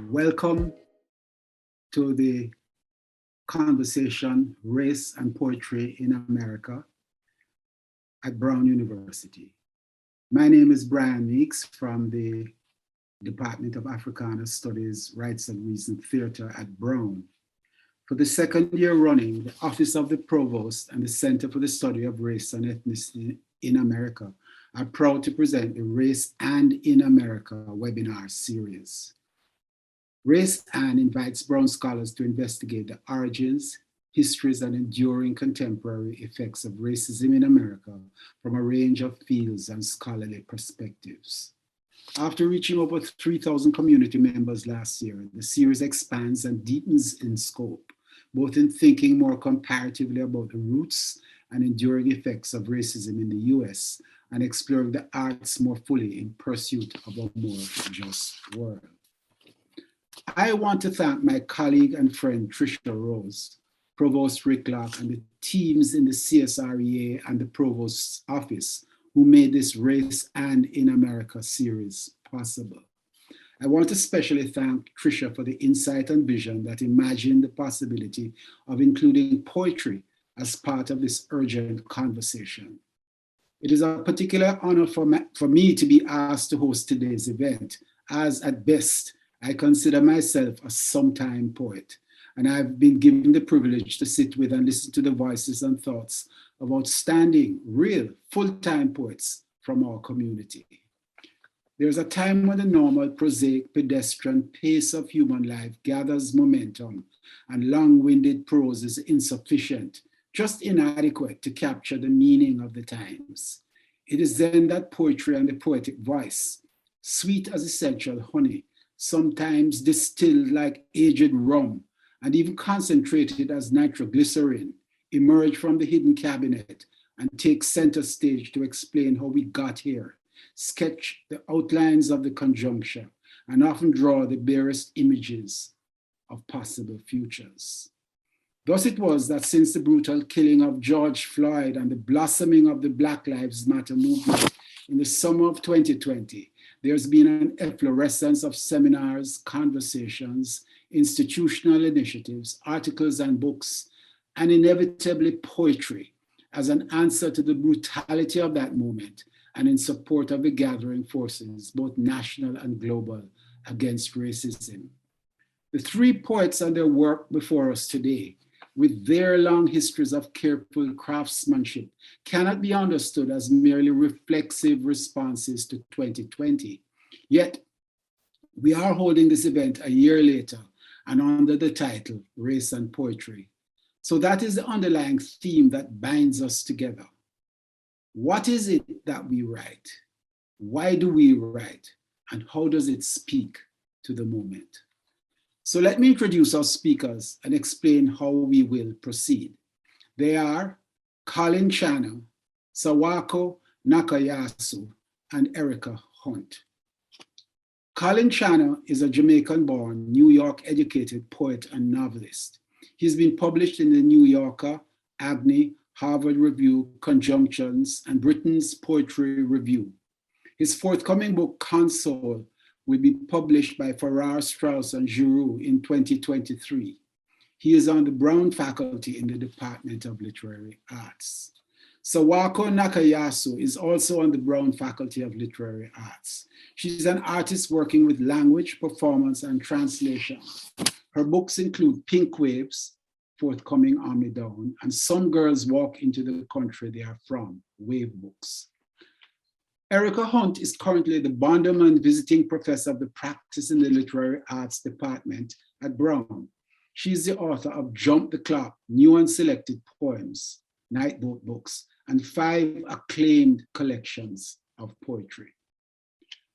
Welcome to the conversation, Race and Poetry in America at Brown University. My name is Brian Meeks from the Department of Africana Studies, Rights and Reason Theatre at Brown. For the second year running, the Office of the Provost and the Center for the Study of Race and Ethnicity in America are proud to present the Race and in America webinar series. Race and invites Brown scholars to investigate the origins, histories, and enduring contemporary effects of racism in America from a range of fields and scholarly perspectives. After reaching over 3,000 community members last year, the series expands and deepens in scope, both in thinking more comparatively about the roots and enduring effects of racism in the US and exploring the arts more fully in pursuit of a more just world. I want to thank my colleague and friend Tricia Rose, Provost Rick Locke, and the teams in the CSREA and the Provost's office who made this Race and in America series possible. I want to especially thank Tricia for the insight and vision that imagined the possibility of including poetry as part of this urgent conversation. It is a particular honor for me to be asked to host today's event, as at best, I consider myself a sometime poet, and I've been given the privilege to sit with and listen to the voices and thoughts of outstanding, real, full-time poets from our community. There's a time when the normal, prosaic, pedestrian pace of human life gathers momentum and long-winded prose is insufficient, just inadequate to capture the meaning of the times. It is then that poetry and the poetic voice, sweet as essential honey, sometimes distilled like aged rum, and even concentrated as nitroglycerin, emerge from the hidden cabinet and take center stage to explain how we got here, sketch the outlines of the conjuncture, and often draw the barest images of possible futures. Thus it was that since the brutal killing of George Floyd and the blossoming of the Black Lives Matter movement in the summer of 2020, there's been an efflorescence of seminars, conversations, institutional initiatives, articles and books, and inevitably poetry as an answer to the brutality of that moment and in support of the gathering forces, both national and global, against racism. The three poets and their work before us today, with their long histories of careful craftsmanship, cannot be understood as merely reflexive responses to 2020. Yet, we are holding this event a year later and under the title, Race and Poetry. So that is the underlying theme that binds us together. What is it that we write? Why do we write? And how does it speak to the moment? So let me introduce our speakers and explain how we will proceed. They are Colin Chana, Sawako Nakayasu, and Erica Hunt. Colin Chana is a Jamaican-born, New York-educated poet and novelist. He's been published in the New Yorker, Agni, Harvard Review, Conjunctions, and Britain's Poetry Review. His forthcoming book, Console, will be published by Farrar, Straus, and Giroux in 2023. He is on the Brown faculty in the Department of Literary Arts. Sawako Nakayasu is also on the Brown Faculty of Literary Arts. She's an artist working with language, performance, and translation. Her books include Pink Waves, forthcoming Army Down, and Some Girls Walk into the Country They Are From, Wave Books. Erica Hunt is currently the Bonderman Visiting Professor of the Practice in the Literary Arts Department at Brown. She's the author of Jump the Clock, New and Selected Poems, Nightboat Books, and 5 acclaimed collections of poetry.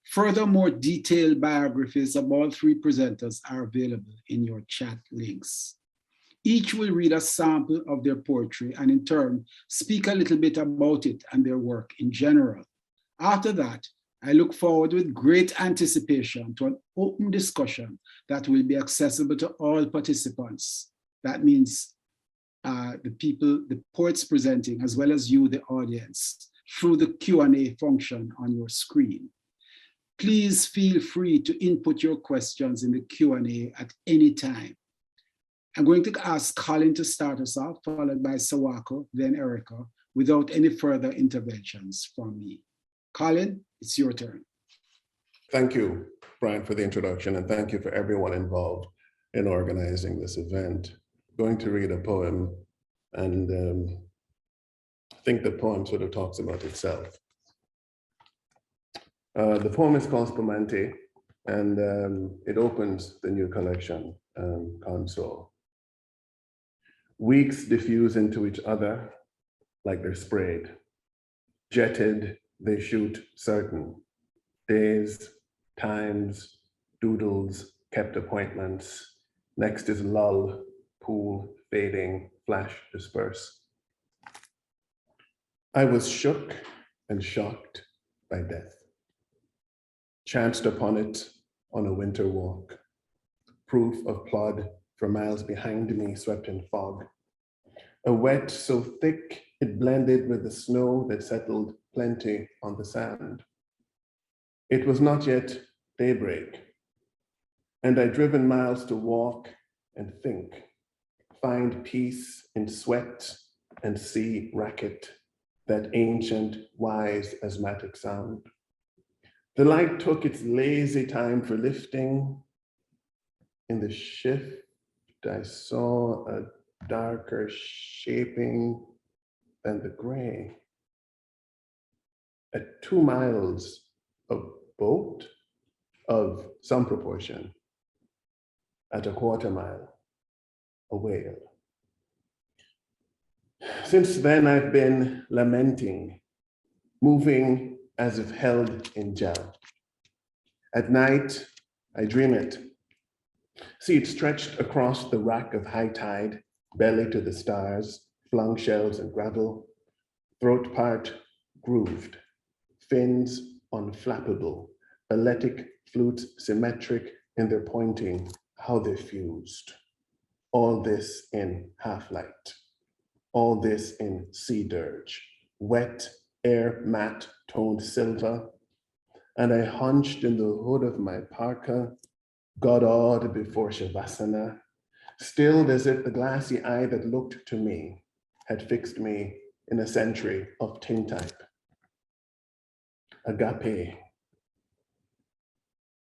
Furthermore, detailed biographies of all 3 presenters are available in your chat links. Each will read a sample of their poetry and in turn speak a little bit about it and their work in general. After that, I look forward with great anticipation to an open discussion that will be accessible to all participants. That means the poets presenting, as well as you, the audience, through the Q&A function on your screen. Please feel free to input your questions in the Q&A at any time. I'm going to ask Colin to start us off, followed by Sawako, then Erica, without any further interventions from me. Colin, it's your turn. Thank you, Brian, for the introduction, and thank you for everyone involved in organizing this event. I'm going to read a poem, and I think the poem sort of talks about itself. The poem is called Spumante, and it opens the new collection, Console. Weeks diffuse into each other like they're sprayed. Jetted, they shoot certain. Days, times, doodles, kept appointments. Next is lull, pool, fading, flash, disperse. I was shook and shocked by death. Chanced upon it on a winter walk. Proof of plod for miles behind me swept in fog. A wet so thick it blended with the snow that settled plenty on the sand. It was not yet daybreak, and I'd driven miles to walk and think, find peace in sweat and sea racket, that ancient, wise, asthmatic sound. The light took its lazy time for lifting. In the shift, I saw a darker shaping than the gray. At 2 miles, a boat of some proportion. At a 1/4 mile, a whale. Since then, I've been lamenting, moving as if held in gel. At night, I dream it. See it stretched across the rack of high tide, belly to the stars, flung shells and gravel, throat part grooved, fins unflappable, balletic flutes symmetric in their pointing, how they fused. All this in half-light. All this in sea dirge, wet, air matte toned silver. And I hunched in the hood of my parka, God-awed before Shavasana, stilled as if the glassy eye that looked to me had fixed me in a century of tintype. Agape.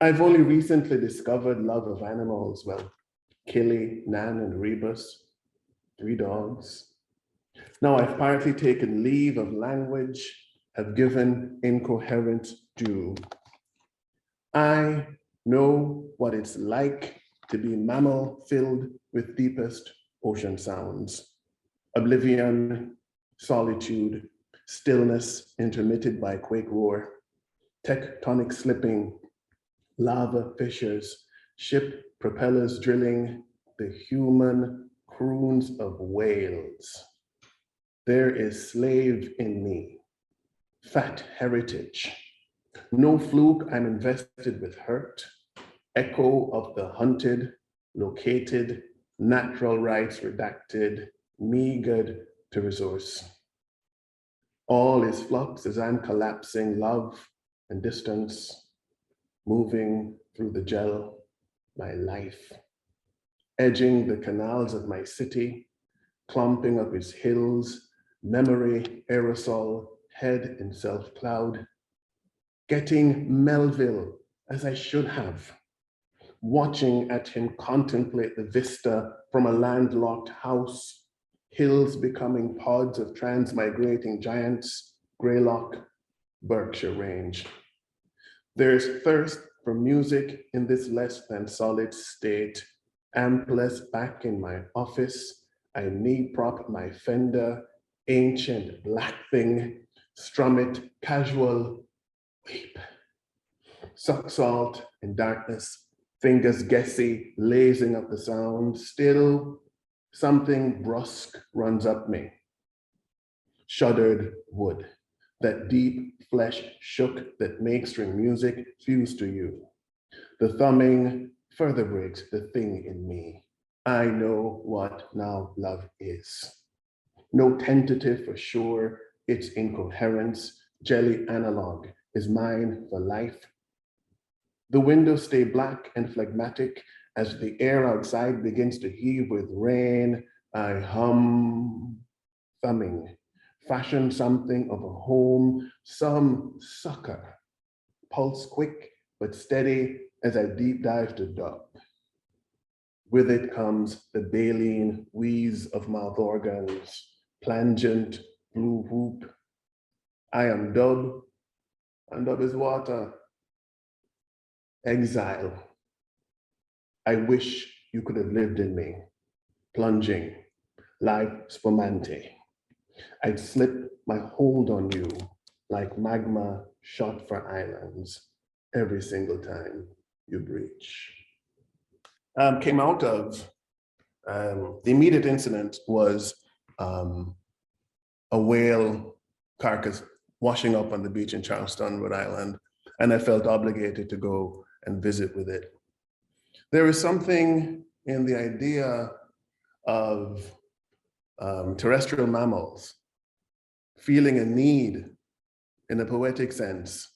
I've only recently discovered love of animals. Well, Killy, Nan, and Rebus, 3 dogs. Now I've partly taken leave of language, have given incoherent due. I know what it's like to be mammal filled with deepest ocean sounds. Oblivion, solitude, stillness intermitted by quake roar, tectonic slipping, lava fissures, ship propellers drilling, the human croons of whales. There is slave in me, fat heritage. No fluke, I'm invested with hurt, echo of the hunted, located, natural rights redacted, meagered to resource. All is flux as I'm collapsing love and distance, moving through the gel, my life, edging the canals of my city, clumping up its hills, memory, aerosol, head in self-cloud, getting Melville as I should have, watching at him contemplate the vista from a landlocked house, hills becoming pods of transmigrating giants, Greylock, Berkshire Range. There's thirst for music in this less than solid state, ampless back in my office, I knee prop my Fender, ancient black thing, strum it, casual, weep. Suck salt in darkness, fingers guessy, lazing up the sound, still something brusque runs up me. Shuddered wood, that deep flesh shook that makes string music fuse to you. The thumbing further breaks the thing in me. I know what now love is. No tentative for sure, its incoherence, jelly analog is mine for life. The windows stay black and phlegmatic as the air outside begins to heave with rain. I hum, thumbing, fashion something of a home, some sucker, pulse quick but steady as I deep dive to dub. With it comes the baleen wheeze of mouth organs, plangent blue whoop. I am dub, and dub is water. Exile. I wish you could have lived in me, plunging, like spumante. I'd slip my hold on you like magma shot for islands every single time you breach. Came out of the immediate incident was a whale carcass washing up on the beach in Charleston, Rhode Island, and I felt obligated to go and visit with it. There is something in the idea of terrestrial mammals feeling a need in a poetic sense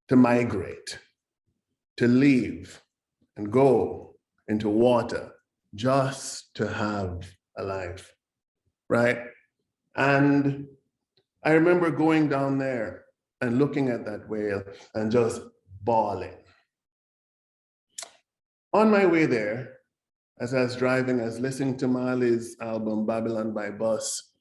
to migrate, to leave and go into water just to have a life, right? And I remember going down there and looking at that whale and just bawling. On my way there, as I was driving, I was listening to Marley's album, Babylon by Bus.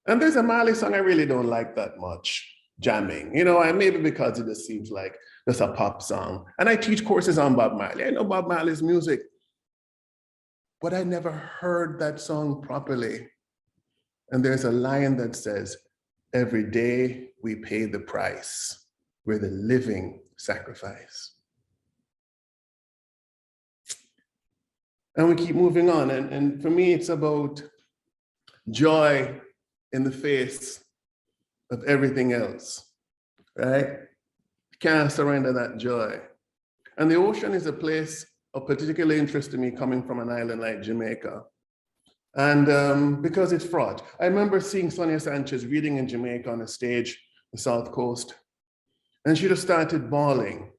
And there's a Marley song I really don't like that much, Jamming. And maybe because it just seems like just a pop song. And I teach courses on Bob Marley. I know Bob Marley's music, but I never heard that song properly. And there's a line that says, every day we pay the price. We're the living sacrifice. And we keep moving on. And for me, it's about joy in the face of everything else, right? Can't surrender that joy. And the ocean is a place of particular interest to me coming from an island like Jamaica. And because it's fraught. I remember seeing Sonia Sanchez reading in Jamaica on a stage, the South Coast, and she just started bawling.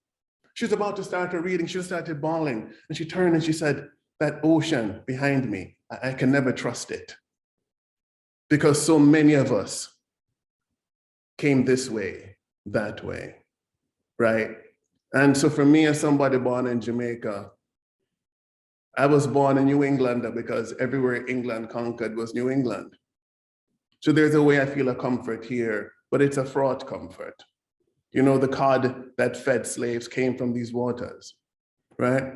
She was about to start her reading, she just started bawling. And she turned and she said, that ocean behind me, I can never trust it. Because so many of us came this way, that way, right? And so for me, as somebody born in Jamaica, I was born a New Englander because everywhere England conquered was New England. So there's a way I feel a comfort here, but it's a fraught comfort. The cod that fed slaves came from these waters, right?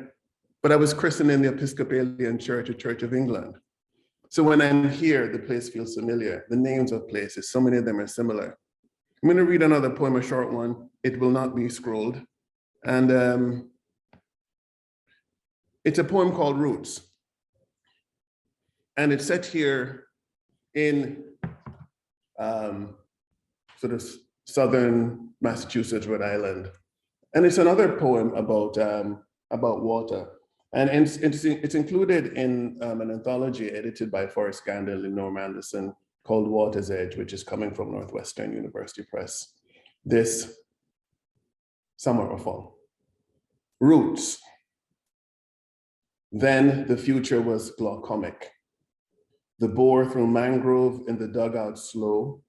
But I was christened in the Episcopalian Church, a Church of England. So when I'm here, the place feels familiar. The names of places, so many of them are similar. I'm going to read another poem, a short one. It will not be scrolled. And it's a poem called Roots. And it's set here in sort of southern Massachusetts, Rhode Island. And it's another poem about water. And it's included in an anthology edited by Forrest Gandil and Norm Anderson called Water's Edge, which is coming from Northwestern University Press this summer or fall. Roots. Then the future was glaucomic. The bore through mangrove in the dugout slow.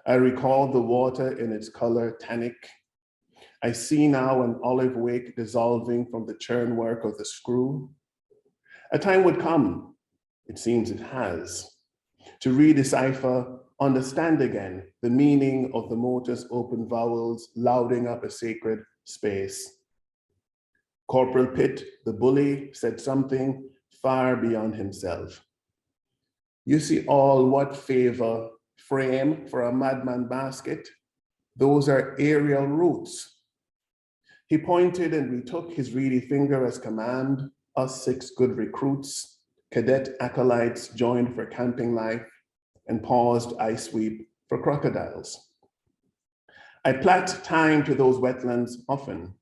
I recall the water in its color tannic. I see now an olive wake dissolving from the churn work of the screw. A time would come, it seems it has, to redecipher, understand again the meaning of the motor's open vowels, louding up a sacred space. Corporal Pitt, the bully, said something far beyond himself. You see all what favor frame for a madman basket? Those are aerial roots. He pointed and we took his reedy finger as command, us 6 good recruits, cadet acolytes joined for camping life, and paused I sweep for crocodiles. I plait time to those wetlands often.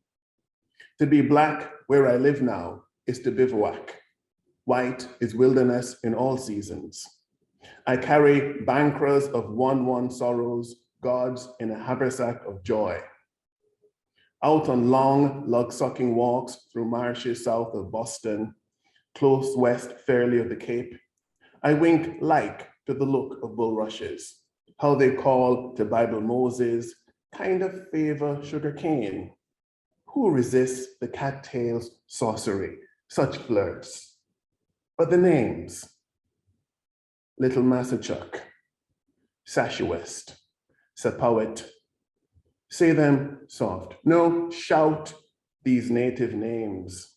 To be Black where I live now is to bivouac. White is wilderness in all seasons. I carry bankers of one sorrows, gods in a haversack of joy. Out on long, log-sucking walks through marshes south of Boston, close west fairly of the Cape, I wink like to the look of bulrushes, how they call to Bible Moses, kind of favor sugar cane. Who resists the cattail's sorcery, such flirts? But the names, Little Massachuck, Sashawest, Sapawet, say them soft. No, shout these native names.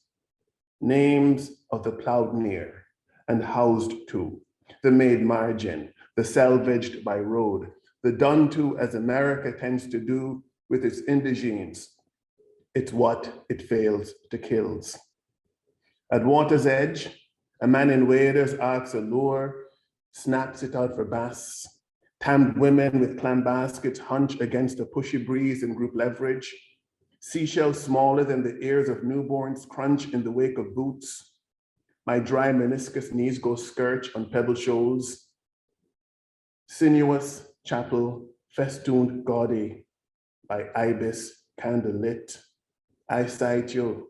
Names of the plowed near and housed to, the made margin, the salvaged by road, the done to as America tends to do with its indigenes. It's what it fails to kills. At water's edge, a man in waders arcs a lure, snaps it out for bass. Tammed women with clam baskets hunch against a pushy breeze in group leverage. Seashells smaller than the ears of newborns crunch in the wake of boots. My dry meniscus knees go skirt on pebble shoals. Sinuous chapel, festooned gaudy by ibis candle lit. I cite you,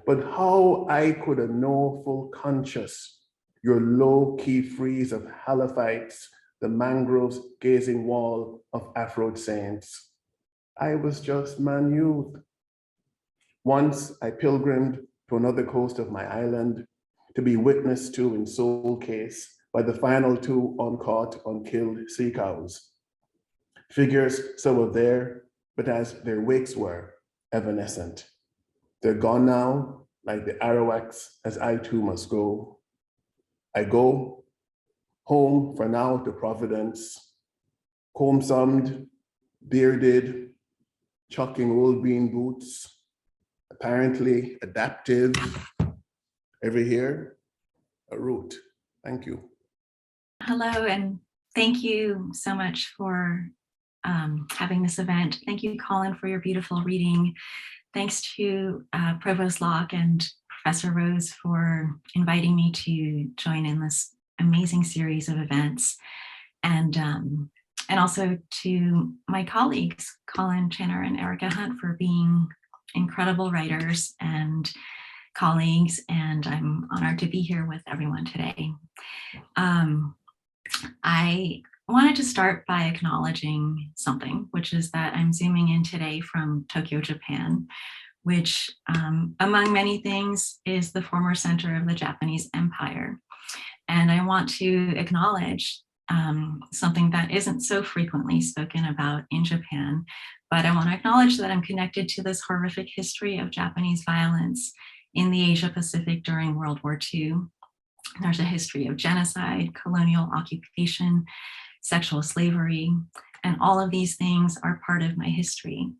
but how I could have no full conscious your low-key frieze of halophytes, the mangroves gazing wall of Afroed saints. I was just man youth. Once I pilgrimed to another coast of my island to be witness to in soul case by the final two uncaught, unkilled sea cows. Figures some were there, but as their wakes were, evanescent. They're gone now, like the Arawaks, as I too must go. I go home for now to Providence, comb-summed, bearded, chucking old bean boots, apparently adaptive. Ever hear? A root. Thank you. Hello, and thank you so much for having this event. Thank you, Colin, for your beautiful reading. Thanks to Provost Locke and Professor Rose for inviting me to join in this amazing series of events. And also to my colleagues, Colin Channer and Erica Hunt, for being incredible writers and colleagues, and I'm honored to be here with everyone today. I wanted to start by acknowledging something, which is that I'm zooming in today from Tokyo, Japan, which, among many things, is the former center of the Japanese Empire. And I want to acknowledge something that isn't so frequently spoken about in Japan, but I want to acknowledge that I'm connected to this horrific history of Japanese violence in the Asia Pacific during World War II. There's a history of genocide, colonial occupation, sexual slavery, and all of these things are part of my history.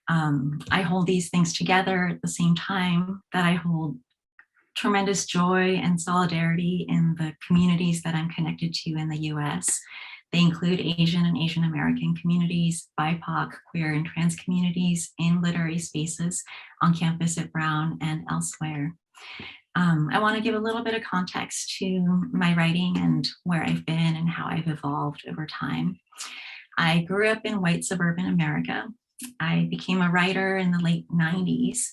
I hold these things together at the same time that I hold tremendous joy and solidarity in the communities that I'm connected to in the US. They include Asian and Asian American communities, BIPOC, queer and trans communities in literary spaces on campus at Brown and elsewhere. I want to give a little bit of context to my writing and where I've been and how I've evolved over time. I grew up in white suburban America. I became a writer in the late 90s,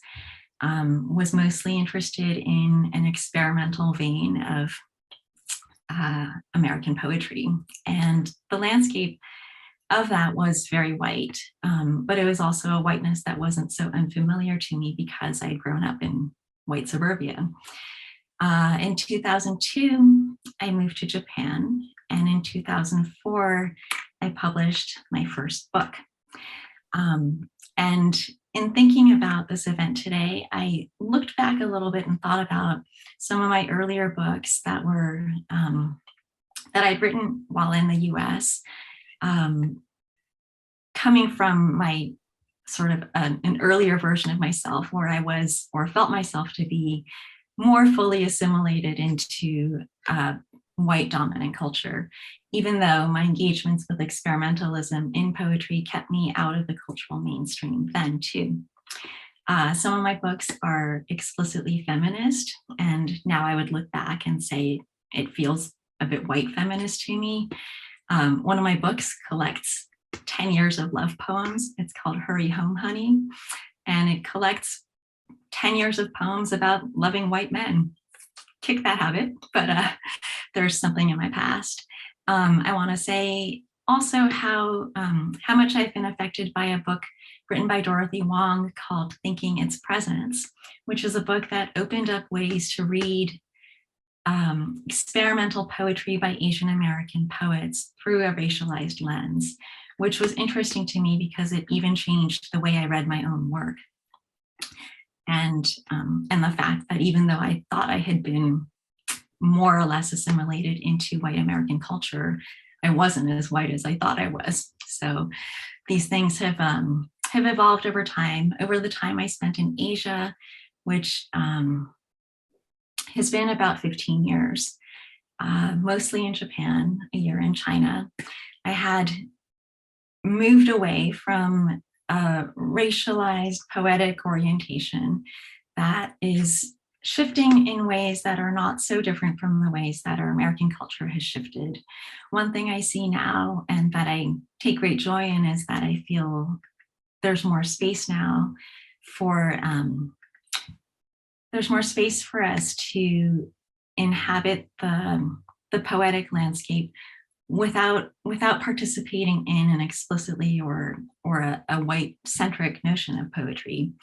was mostly interested in an experimental vein of American poetry. And the landscape of that was very white, but it was also a whiteness that wasn't so unfamiliar to me because I had grown up in white suburbia. In 2002, I moved to Japan, and in 2004, I published my first book. And in thinking about this event today, I looked back a little bit and thought about some of my earlier books that were that I'd written while in the US, coming from my sort of an earlier version of myself where I was or felt myself to be more fully assimilated into white dominant culture, even though my engagements with experimentalism in poetry kept me out of the cultural mainstream then too. Some of my books are explicitly feminist, and now I would look back and say it feels a bit white feminist to me. One of my books collects 10 years of love poems. It's called Hurry Home, Honey, and it collects 10 years of poems about loving white men. Kick that habit, but there's something in my past. I want to say also how much I've been affected by a book written by Dorothy Wong called Thinking Its Presence, which is a book that opened up ways to read experimental poetry by Asian American poets through a racialized lens, which was interesting to me because it even changed the way I read my own work. And the fact that even though I thought I had been more or less assimilated into white American culture, I wasn't as white as I thought I was. So these things have evolved over time. Over the time I spent in Asia, which has been about 15 years, mostly in Japan, a year in China, I had moved away from a racialized poetic orientation that is shifting in ways that are not so different from the ways that our American culture has shifted. One thing I see now and that I take great joy in is that I feel there's more space now for us to inhabit the poetic landscape without participating in an explicitly or a white-centric notion of poetry.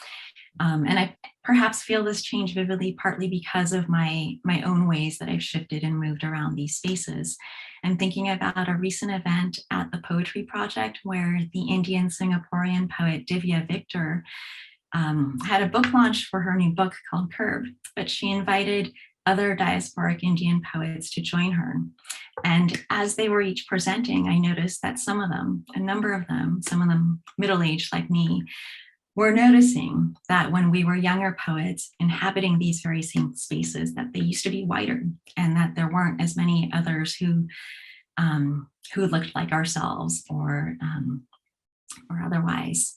And I perhaps feel this change vividly, partly because of my own ways that I've shifted and moved around these spaces. I'm thinking about a recent event at the Poetry Project where the Indian Singaporean poet Divya Victor had a book launch for her new book called Curve, but she invited other diasporic Indian poets to join her. And as they were each presenting, I noticed that some of them, a number of them, some of them middle-aged like me, were noticing that when we were younger poets inhabiting these very same spaces, that they used to be whiter and that there weren't as many others who looked like ourselves or otherwise.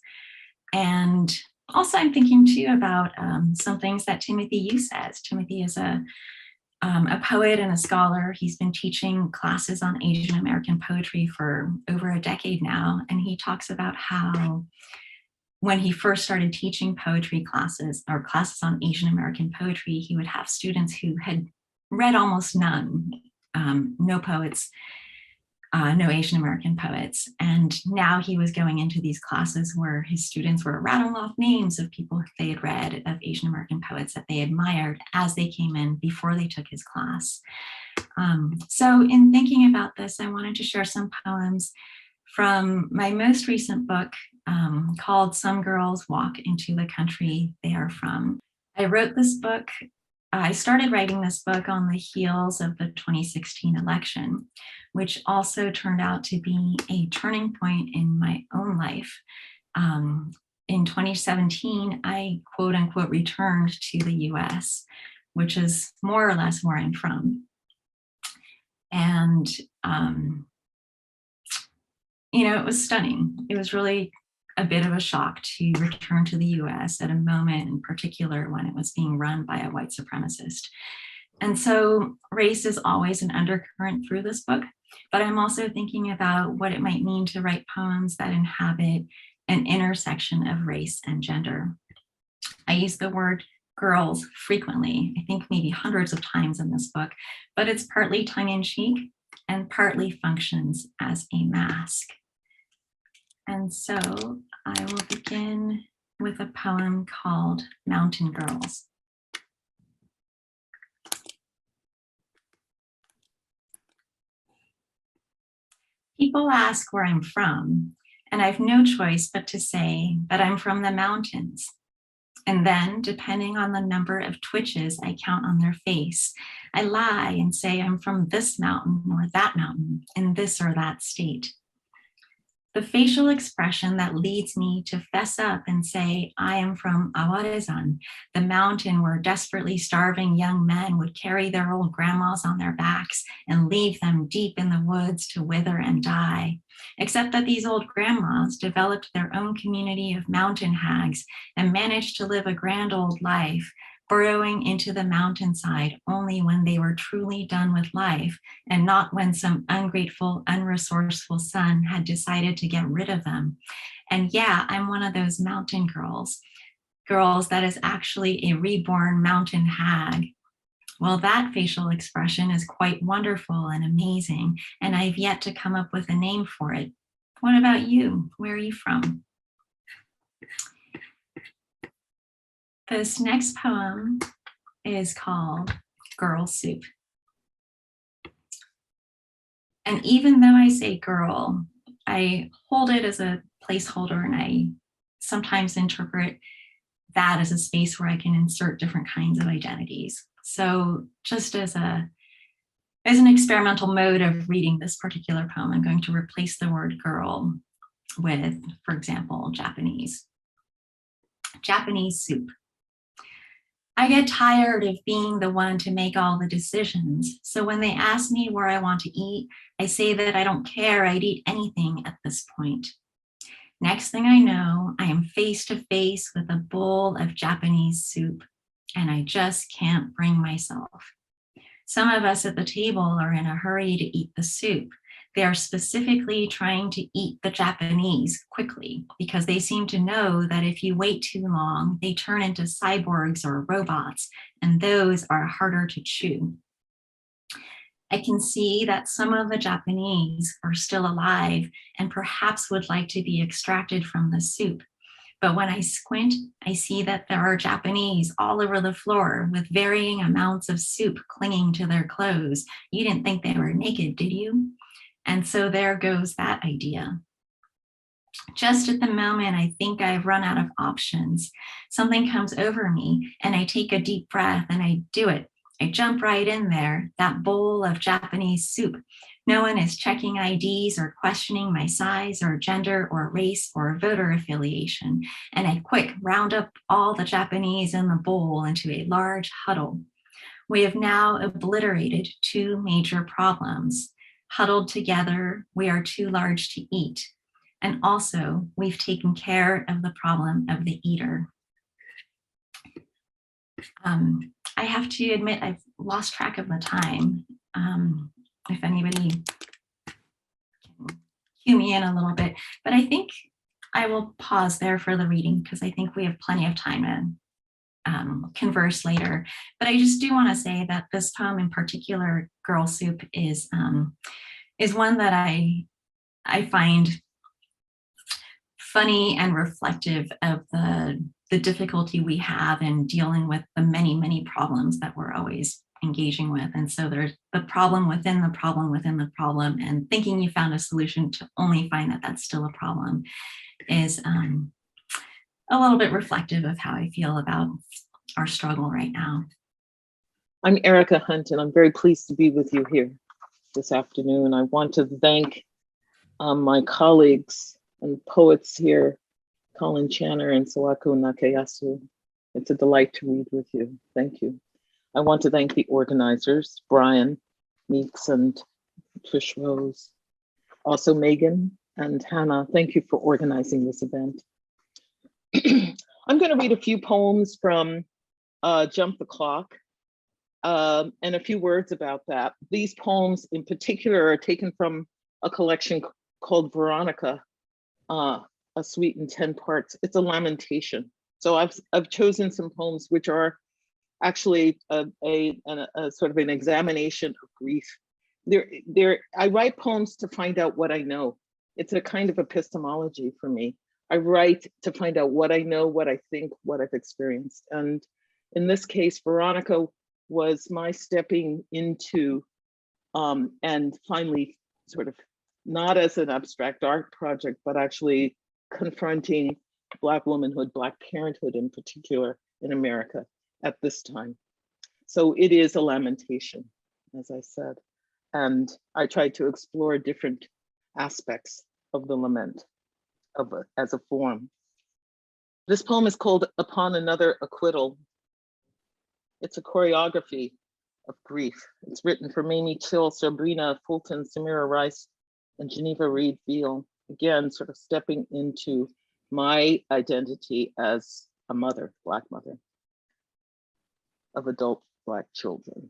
And also I'm thinking too about some things that Timothy Yu says. Timothy is a poet and a scholar. He's been teaching classes on Asian American poetry for over a decade now. And he talks about how when he first started teaching poetry classes or classes on Asian American poetry, he would have students who had read almost none, no poets, no Asian American poets. And now he was going into these classes where his students were rattling off names of people they had read, of Asian American poets that they admired as they came in before they took his class. So in thinking about this, I wanted to share some poems from my most recent book called Some Girls Walk into the Country They Are From. I started writing this book on the heels of the 2016 election, which also turned out to be a turning point in my own life. In 2017, I quote unquote returned to the US, which is more or less where I'm from. And, it was stunning. It was really a bit of a shock to return to the US at a moment in particular when it was being run by a white supremacist. And so race is always an undercurrent through this book, but I'm also thinking about what it might mean to write poems that inhabit an intersection of race and gender. I use the word girls frequently, I think maybe hundreds of times in this book, but it's partly tongue-in-cheek and partly functions as a mask. And so I will begin with a poem called Mountain Girls. People ask where I'm from, and I've no choice but to say that I'm from the mountains. And then, depending on the number of twitches I count on their face, I lie and say I'm from this mountain or that mountain in this or that state. The facial expression that leads me to fess up and say, I am from Awarezan, the mountain where desperately starving young men would carry their old grandmas on their backs and leave them deep in the woods to wither and die. Except that these old grandmas developed their own community of mountain hags and managed to live a grand old life, burrowing into the mountainside only when they were truly done with life, and not when some ungrateful, unresourceful son had decided to get rid of them. And yeah, I'm one of those mountain girls that is actually a reborn mountain hag. Well, that facial expression is quite wonderful and amazing, and I've yet to come up with a name for it. What about you? Where are you from? This next poem is called Girl Soup. And even though I say girl, I hold it as a placeholder, and I sometimes interpret that as a space where I can insert different kinds of identities. So just as an experimental mode of reading this particular poem, I'm going to replace the word girl with, for example, Japanese. Japanese soup. I get tired of being the one to make all the decisions. So when they ask me where I want to eat, I say that I don't care. I'd eat anything at this point. Next thing I know, I am face to face with a bowl of Japanese soup, and I just can't bring myself. Some of us at the table are in a hurry to eat the soup. They are specifically trying to eat the Japanese quickly because they seem to know that if you wait too long, they turn into cyborgs or robots, and those are harder to chew. I can see that some of the Japanese are still alive and perhaps would like to be extracted from the soup. But when I squint, I see that there are Japanese all over the floor with varying amounts of soup clinging to their clothes. You didn't think they were naked, did you? And so there goes that idea. Just at the moment I think I've run out of options, something comes over me and I take a deep breath and I do it. I jump right in there, that bowl of Japanese soup. No one is checking IDs or questioning my size or gender or race or voter affiliation. And I quick round up all the Japanese in the bowl into a large huddle. We have now obliterated two major problems. Huddled together, we are too large to eat. And also, we've taken care of the problem of the eater. I have to admit, I've lost track of the time. If anybody can cue me in a little bit, but I think I will pause there for the reading because I think we have plenty of time to converse later. But I just do want to say that this poem in particular, Girl Soup, is one that I find funny and reflective of the difficulty we have in dealing with the many, many problems that we're always engaging with. And so there's the problem within the problem within the problem, and thinking you found a solution to only find that that's still a problem is a little bit reflective of how I feel about our struggle right now. I'm Erica Hunt, and I'm very pleased to be with you here this afternoon. I want to thank my colleagues and poets here, Colin Channer and Sawako Nakayasu. It's a delight to read with you. Thank you. I want to thank the organizers, Brian, Meeks, and Trish Rose. Also Megan and Hannah, thank you for organizing this event. I'm going to read a few poems from Jump the Clock and a few words about that. These poems in particular are taken from a collection called Veronica, a suite in 10 parts. It's a lamentation. So I've chosen some poems which are actually a sort of an examination of grief. I write poems to find out what I know. It's a kind of epistemology for me. I write to find out what I know, what I think, what I've experienced. And in this case, Veronica was my stepping into and finally sort of not as an abstract art project, but actually confronting Black womanhood, Black parenthood in particular in America at this time. So it is a lamentation, as I said. And I tried to explore different aspects of the lament as a form. This poem is called Upon Another Acquittal. It's a choreography of grief. It's written for Mamie Till, Sabrina Fulton, Samira Rice, and Geneva Reed Veal. Again, sort of stepping into my identity as a mother, Black mother, of adult Black children.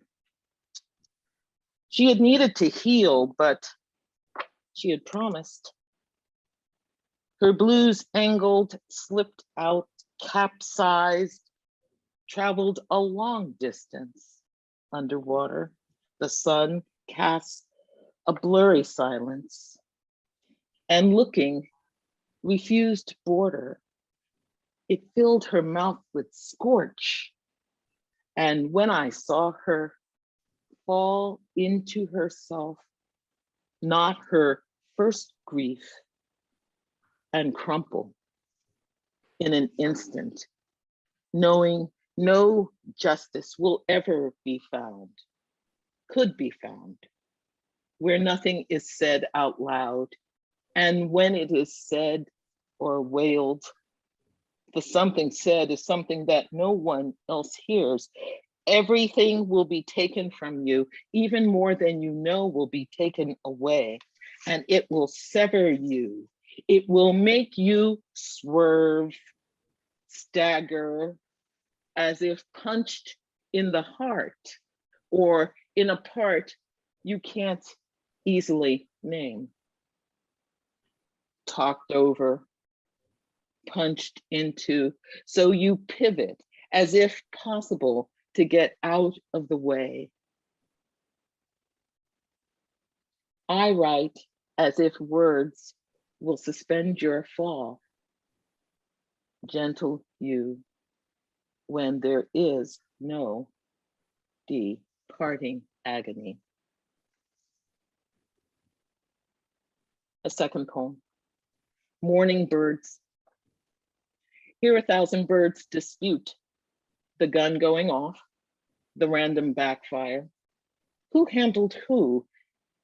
She had needed to heal, but she had promised. Her blues angled, slipped out, capsized, traveled a long distance underwater. The sun cast a blurry silence, and looking, refused border. It filled her mouth with scorch. And when I saw her fall into herself, not her first grief, and crumple in an instant, knowing no justice will ever be found, could be found, where nothing is said out loud. And when it is said or wailed, the something said is something that no one else hears. Everything will be taken from you, even more than you know will be taken away, and it will sever you. It will make you swerve, stagger, as if punched in the heart or in a part you can't easily name. Talked over, punched into, so you pivot as if possible to get out of the way. I write as if words will suspend your fall. Gentle you, when there is no departing agony. A second poem, Morning Birds. Hear 1,000 birds dispute, the gun going off, the random backfire. Who handled who,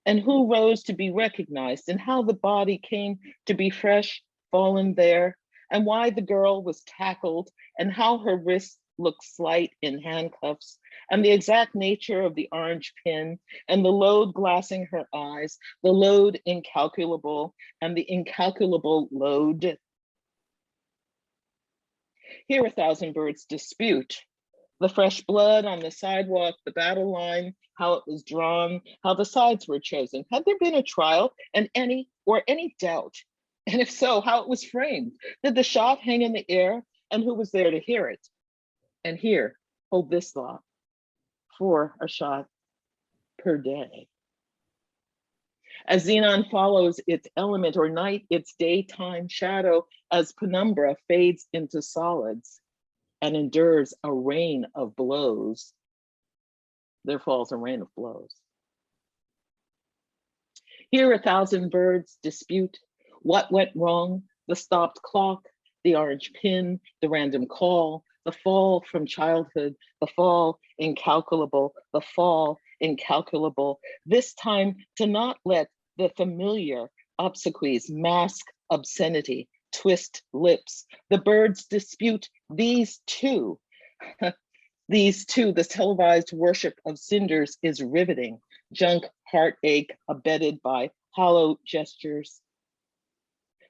and who rose to be recognized, and how the body came to be fresh, fallen there, and why the girl was tackled, and how her wrists looked slight in handcuffs, and the exact nature of the orange pin, and the load glassing her eyes, the load incalculable, and the incalculable load. Hear 1,000 birds dispute, the fresh blood on the sidewalk, the battle line, how it was drawn, how the sides were chosen. Had there been a trial and any doubt? And if so, how it was framed? Did the shot hang in the air, and who was there to hear it? And here, hold this thought, 4 a shot per day. As xenon follows its element, or night its daytime shadow, as penumbra fades into solids and endures a rain of blows, there falls a rain of blows. Here 1,000 birds dispute what went wrong, the stopped clock, the orange pin, the random call, the fall from childhood, the fall incalculable, the fall incalculable. This time to not let the familiar obsequies mask obscenity, twist lips. The birds dispute these two. These two, the televised worship of cinders is riveting. Junk heartache abetted by hollow gestures.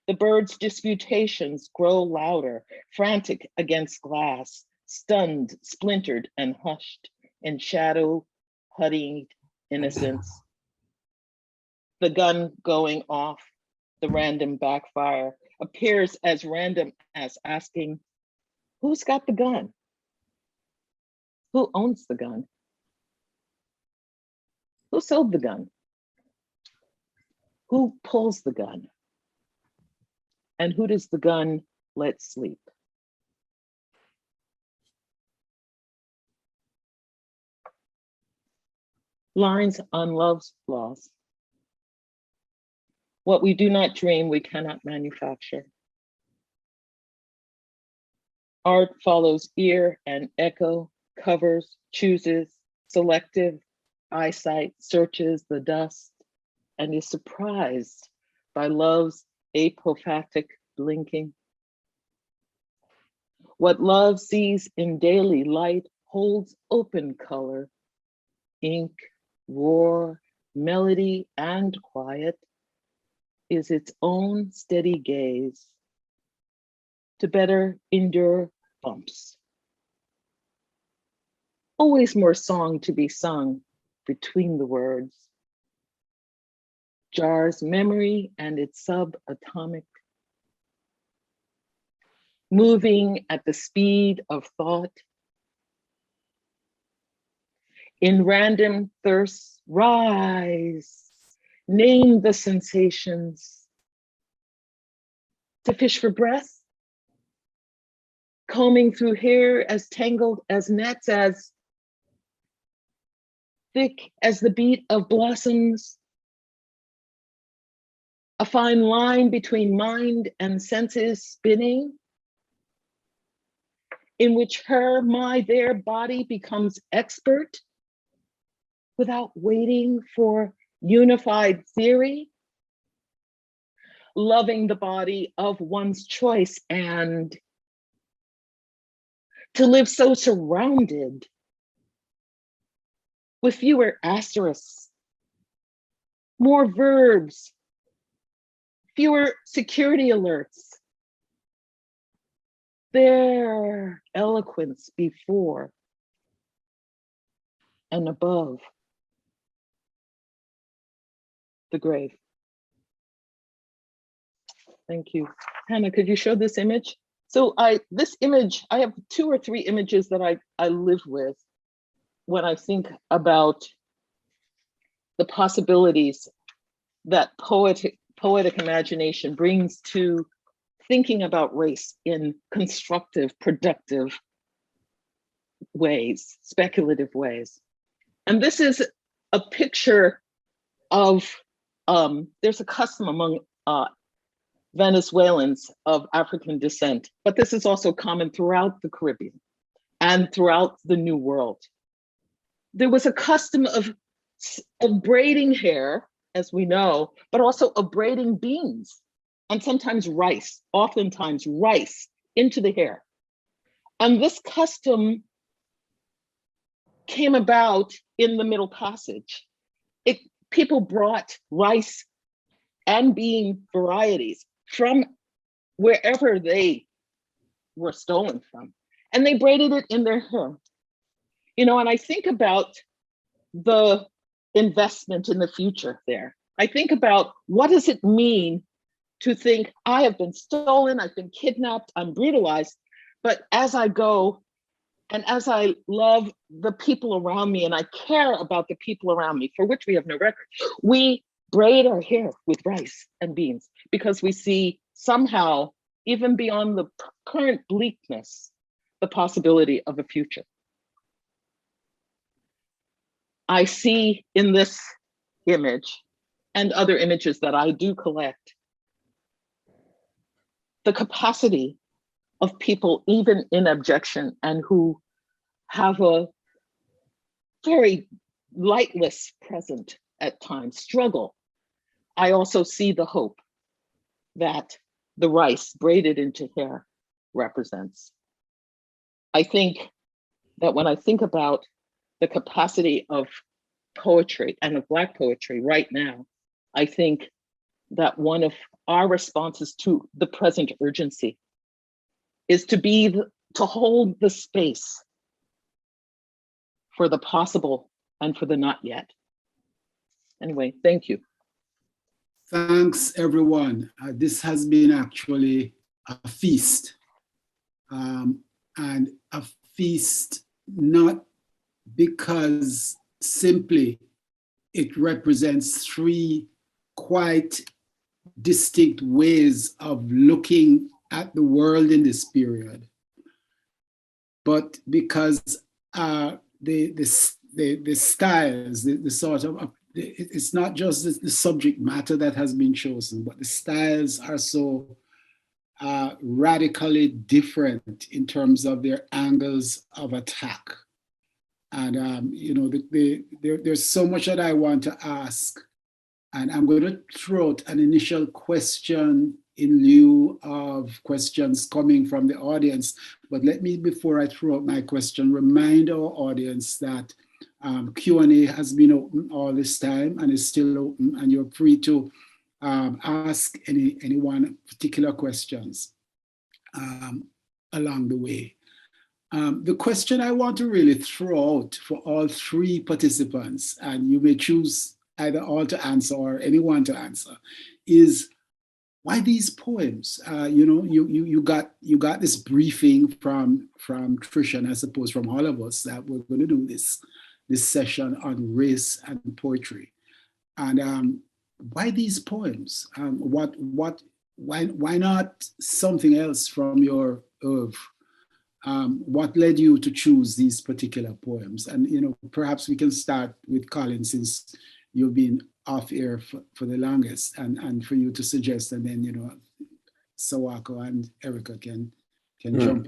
The birds' disputations grow louder, frantic against glass, stunned, splintered, and hushed in shadow, honeyed innocence. The gun going off, the random backfire, appears as random as asking, who's got the gun? Who owns the gun? Who sold the gun? Who pulls the gun? And who does the gun let sleep? Lines on love's laws. What we do not dream, we cannot manufacture. Art follows ear and echo, covers, chooses, selective eyesight, searches the dust, and is surprised by love's apophatic blinking. What love sees in daily light holds open color, ink, roar, melody, and quiet is its own steady gaze to better endure bumps. Always more song to be sung between the words. Jars memory and its subatomic, moving at the speed of thought. In random thirsts, rise, name the sensations. To fish for breath, combing through hair as tangled as nets, as thick as the beat of blossoms. A fine line between mind and senses spinning, in which her, my, their body becomes expert without waiting for unified theory, loving the body of one's choice, and to live so surrounded with fewer asterisks, more verbs, fewer security alerts, their eloquence before and above the grave. Thank you. Hannah, could you show this image? So this image, I have 2 or 3 images that I live with when I think about the possibilities that poetic imagination brings to thinking about race in constructive, productive ways, speculative ways. And this is a picture of, there's a custom among Venezuelans of African descent, but this is also common throughout the Caribbean and throughout the New World. There was a custom of braiding hair, as we know, but also of braiding beans and sometimes rice, oftentimes rice, into the hair. And this custom came about in the Middle Passage. People brought rice and bean varieties from wherever they were stolen from, and they braided it in their hair. You know, and I think about the investment in the future there. I think about what does it mean to think I have been stolen, I've been kidnapped, I'm brutalized, but as I go and as I love the people around me and I care about the people around me, for which we have no record, we braid our hair with rice and beans because we see somehow, even beyond the current bleakness, the possibility of a future. I see in this image and other images that I do collect the capacity of people, even in abjection, and who have a very lightless present at times, struggle. I also see the hope that the rice braided into hair represents. I think that when I think about the capacity of poetry and of Black poetry right now, I think that one of our responses to the present urgency is to hold the space for the possible and for the not yet. Anyway, thank you. Thanks, everyone. This has been actually a feast, and a feast not because simply it represents 3 quite distinct ways of looking at the world in this period, but because the styles, the sort of, it's not just the subject matter that has been chosen, but the styles are so radically different in terms of their angles of attack. And you know, there's so much that I want to ask, and I'm going to throw out an initial question in lieu of questions coming from the audience. But let me, before I throw out my question, remind our audience that Q&A has been open all this time and is still open, and you're free to ask anyone particular questions along the way. The question I want to really throw out for all three participants, and you may choose either all to answer or anyone to answer, is why these poems? You got this briefing from Trish, and I suppose from all of us, that we're going to do this session on race and poetry. And why these poems? Why not something else from your oeuvre? What led you to choose these particular poems? And perhaps we can start with Colin, since you've been off air for the longest, and for you to suggest, and then Sawako and Erica can jump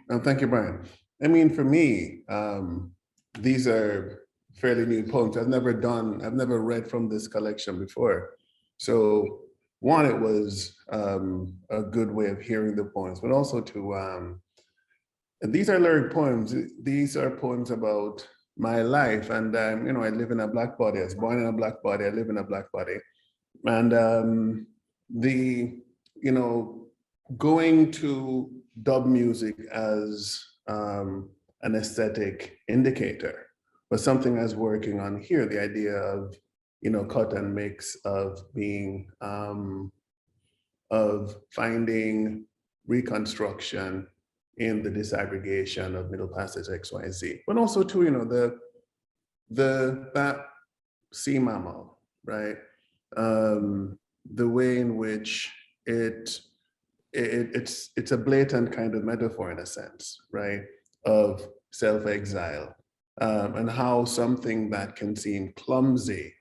in. Thank you, Brian. I mean, for me, these are fairly new poems. I've never read from this collection before. So one, it was a good way of hearing the poems, but also to, these are lyric poems. These are poems about my life. And, I live in a Black body. I was born in a Black body. I live in a Black body. And going to dub music as an aesthetic indicator was something I was working on here. The idea of, cut and mix, of being, of finding reconstruction in the disaggregation of middle passage XYZ, but also to that sea mammal, right? The way in which it's a blatant kind of metaphor, in a sense, right, of self-exile, and how something that can seem clumsy,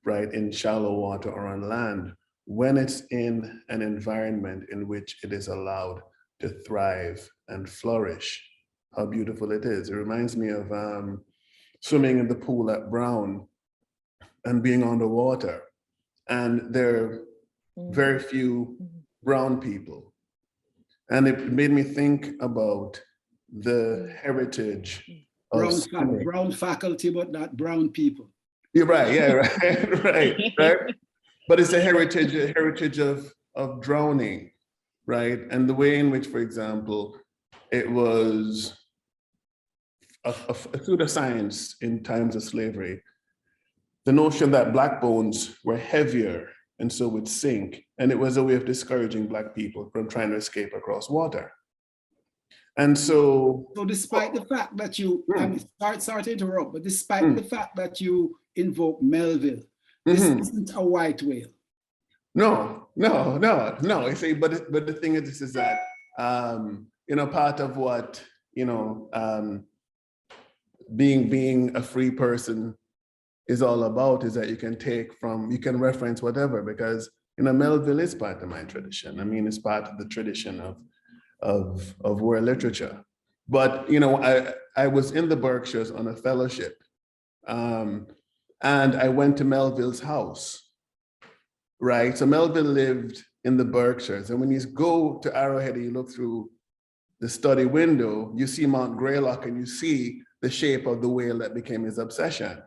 right, in shallow water or on land, when it's in an environment in which it is allowed to thrive and flourish, how beautiful it is. It reminds me of swimming in the pool at Brown and being on the water. And there are very few brown people. And it made me think about the heritage of brown faculty, but not brown people. You're right, yeah, right, right. But it's a heritage of drowning, right? And the way in which, for example, it was a pseudoscience in times of slavery, the notion that Black bones were heavier and so would sink, and it was a way of discouraging Black people from trying to escape across water. And so despite the fact that you, sorry to interrupt, but despite the fact that you invoke Melville, this isn't a white whale. No. You see, but the thing is that part of what being a free person is all about is that you can reference whatever, because Melville is part of my tradition. I mean, it's part of the tradition of world literature. But I was in the Berkshires on a fellowship, and I went to Melville's house. Right, so Melville lived in the Berkshires, and when you go to Arrowhead and you look through the study window, you see Mount Greylock and you see the shape of the whale that became his obsession,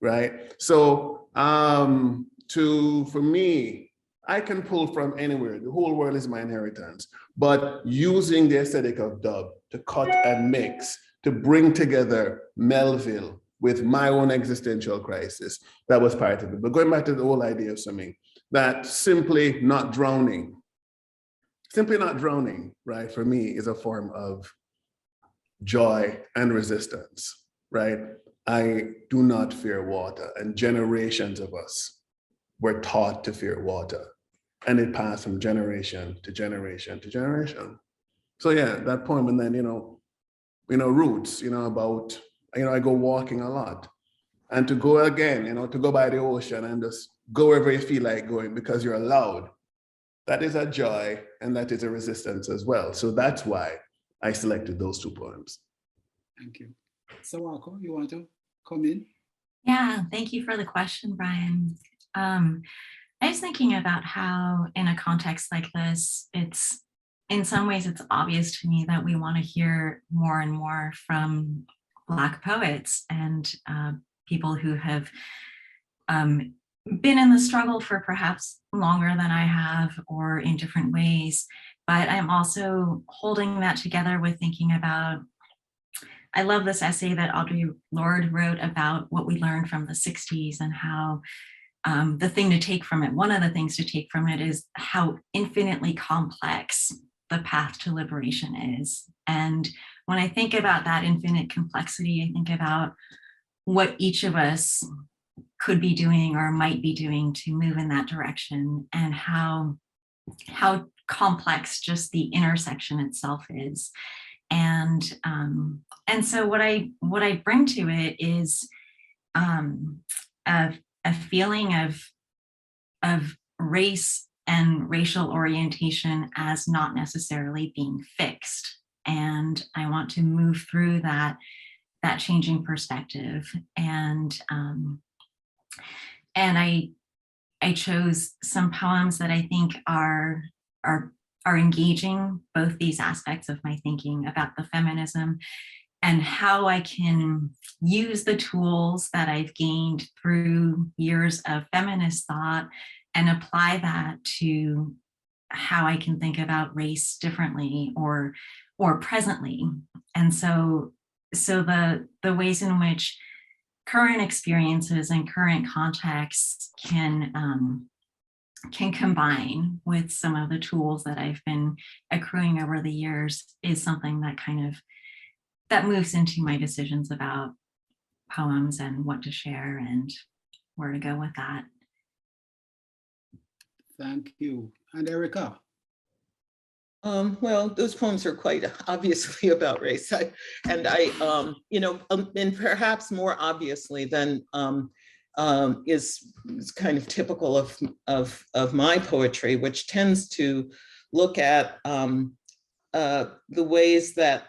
right? So for me, I can pull from anywhere. The whole world is my inheritance, but using the aesthetic of dub to cut and mix, to bring together Melville with my own existential crisis, that was part of it. But going back to the whole idea of swimming, that simply not drowning, right, for me is a form of joy and resistance, right? I do not fear water, and generations of us were taught to fear water, and it passed from generation to generation to generation. So yeah, that poem, and then, roots, about, I go walking a lot, and to go again, to go by the ocean and just go wherever you feel like going because you're allowed. That is a joy, and that is a resistance as well. So that's why I selected those two poems. Thank you. Sawako, you want to come in? Yeah, thank you for the question, Brian. I was thinking about how in a context like this, it's in some ways it's obvious to me that we want to hear more and more from Black poets and people who have been in the struggle for perhaps longer than I have or in different ways. But I'm also holding that together with thinking about, I love this essay that Audre Lorde wrote about what we learned from the 60s and how the thing to take from it, one of the things to take from it is how infinitely complex the path to liberation is. And when I think about that infinite complexity, I think about what each of us could be doing or might be doing to move in that direction, and how complex just the intersection itself is. And so what I bring to it is a feeling of race and racial orientation as not necessarily being fixed. And I want to move through that changing perspective. And I chose some poems that I think are engaging both these aspects of my thinking about the feminism and how I can use the tools that I've gained through years of feminist thought and apply that to how I can think about race differently or presently. And so the ways in which current experiences and current contexts can combine with some of the tools that I've been accruing over the years is something that moves into my decisions about poems and what to share and where to go with that. Thank you. And Erica? Well, those poems are quite obviously about race. And perhaps more obviously than is kind of typical of my poetry, which tends to look at the ways that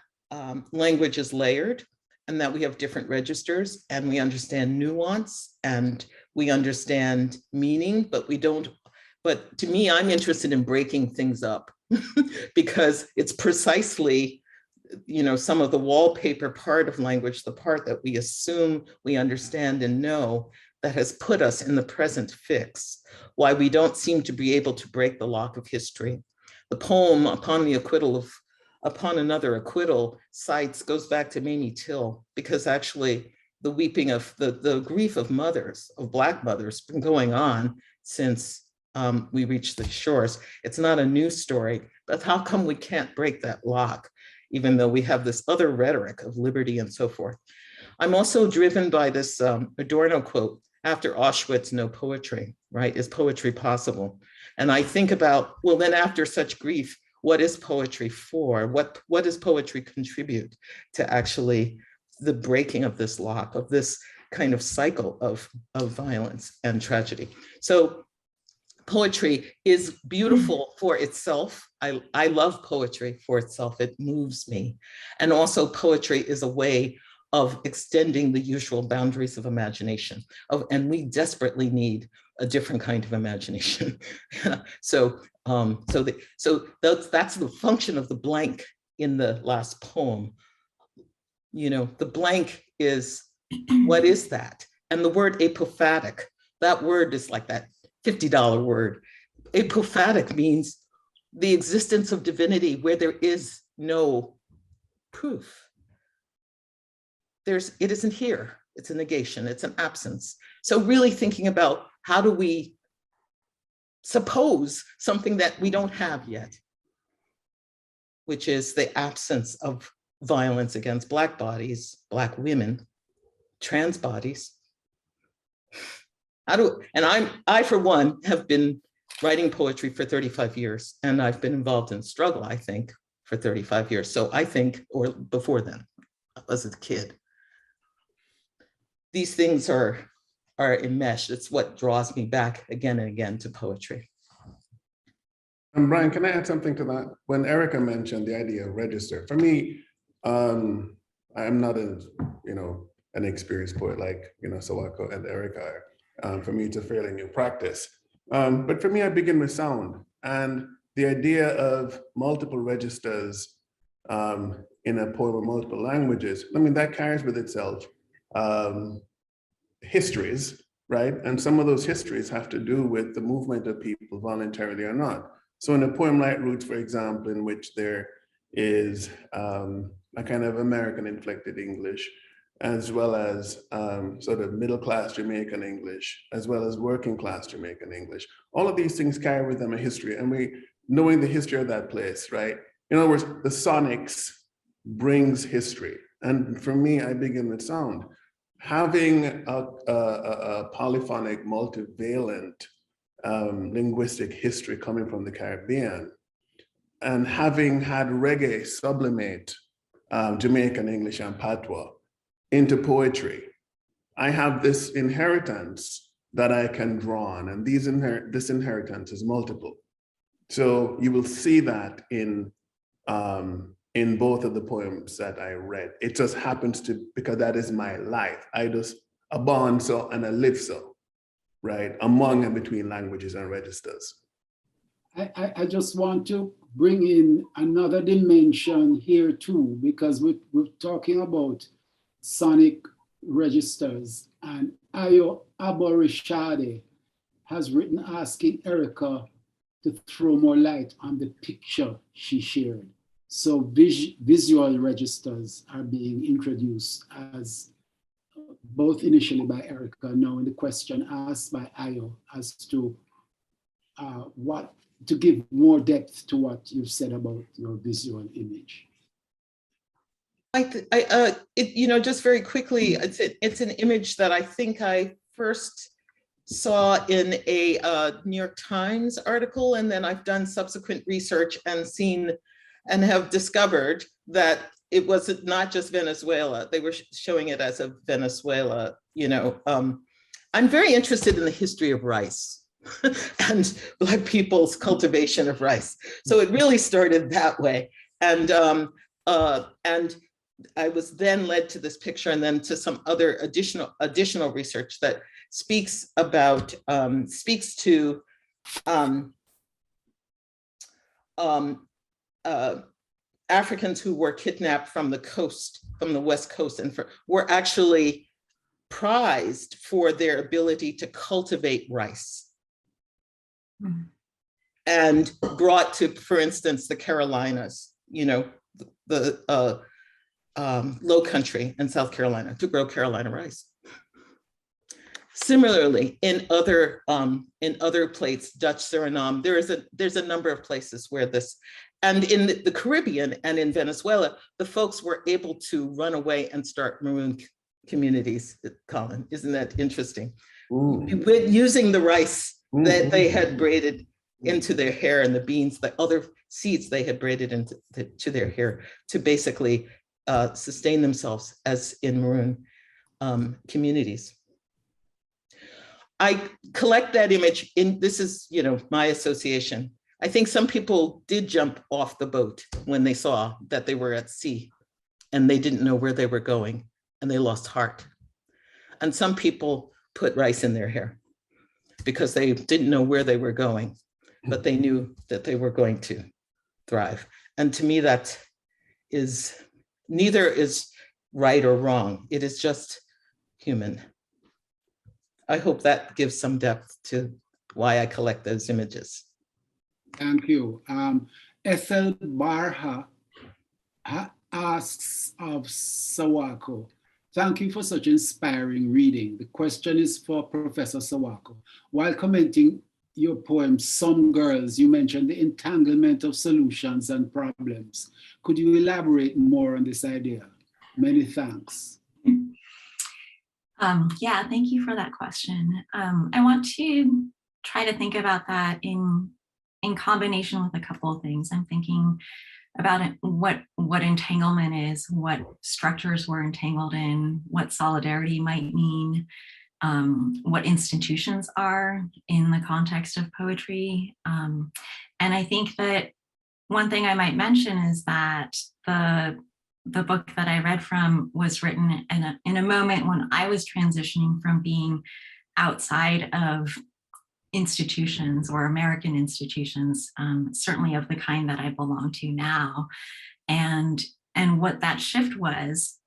language is layered and that we have different registers and we understand nuance and we understand meaning, but we don't. But to me, I'm interested in breaking things up because it's precisely, some of the wallpaper part of language, the part that we assume we understand and know, that has put us in the present fix, why we don't seem to be able to break the lock of history. The poem Upon Another Acquittal goes back to Mamie Till, because actually the weeping of the grief of mothers, of Black mothers, been going on since we reached the shores. It's not a new story, but how come we can't break that lock, even though we have this other rhetoric of liberty and so forth? I'm also driven by this Adorno quote, after Auschwitz, no poetry, right? Is poetry possible? And I think about, well, then after such grief, what is poetry for? What does poetry contribute to actually the breaking of this lock, of this kind of cycle of violence and tragedy? So poetry is beautiful for itself. I love poetry for itself. It moves me. And also poetry is a way of extending the usual boundaries of imagination. And we desperately need a different kind of imagination. So that's the function of the blank in the last poem. The blank is, what is that? And the word apophatic, that word is like that $50 word. Apophatic means the existence of divinity where there is no proof. It isn't here. It's a negation. It's an absence. So really thinking about how do we suppose something that we don't have yet, which is the absence of violence against Black bodies, Black women, trans bodies. I, for one, have been writing poetry for 35 years, and I've been involved in struggle, I think, for 35 years. So I think, or before then, as a kid, these things are enmeshed. It's what draws me back again and again to poetry. And Brian, can I add something to that? When Erica mentioned the idea of register, for me, I'm not an experienced poet like Sawako and Erica are. For me, it's a fairly new practice. But for me, I begin with sound, and the idea of multiple registers in a poem of multiple languages, I mean, that carries with itself histories, right? And some of those histories have to do with the movement of people voluntarily or not. So in a poem like Roots, for example, in which there is a kind of American inflected English, as well as sort of middle-class Jamaican English, as well as working-class Jamaican English. All of these things carry with them a history, and knowing the history of that place, right? In other words, the sonics brings history. And for me, I begin with sound. Having a polyphonic, multivalent linguistic history coming from the Caribbean, and having had reggae sublimate Jamaican English and patois into poetry, I have this inheritance that I can draw on, and this inheritance is multiple. So you will see that in both of the poems that I read. It just happens to, because that is my life. I just born so and I live so, right? Among and between languages and registers. I just want to bring in another dimension here too, because we're talking about sonic registers, and Ayo Aborishade has written asking Erica to throw more light on the picture she shared. So visual registers are being introduced as both initially by Erica, now in the question asked by Ayo as to what to give more depth to what you've said about your visual image. Just very quickly, it's an image that I think I first saw in a New York Times article, and then I've done subsequent research and seen and have discovered that it was not just Venezuela. They were showing it as a Venezuela, I'm very interested in the history of rice and Black people's cultivation of rice. So it really started that way. And I was then led to this picture and then to some other additional research that speaks to Africans who were kidnapped from the coast, from the West Coast, and were actually prized for their ability to cultivate rice. And brought to, for instance, the Carolinas, the Low Country in South Carolina to grow Carolina rice. Similarly, in other places, Dutch Suriname, there's a number of places where this, and in the Caribbean and in Venezuela, the folks were able to run away and start maroon communities. Colin, isn't that interesting? Using the rice that they had braided into their hair and the beans, the other seeds they had braided into their hair to basically sustain themselves as in maroon communities. I collect that image this is, my association. I think some people did jump off the boat when they saw that they were at sea and they didn't know where they were going and they lost heart. And some people put rice in their hair because they didn't know where they were going, but they knew that they were going to thrive. And to me, that is, neither is right or wrong. It is just human. I hope that gives some depth to why I collect those images. Thank you. Ethel Barha asks of Sawako, thank you for such inspiring reading. The question is for Professor Sawako. While commenting your poem, Some Girls, you mentioned the entanglement of solutions and problems. Could you elaborate more on this idea? Many thanks. Yeah, thank you for that question. I want to try to think about that in combination with a couple of things. I'm thinking about it, what entanglement is, what structures we're entangled in, what solidarity might mean, what institutions are in the context of poetry. And I think that one thing I might mention is that the book that I read from was written in a moment when I was transitioning from being outside of institutions or American institutions, certainly of the kind that I belong to now. And what that shift was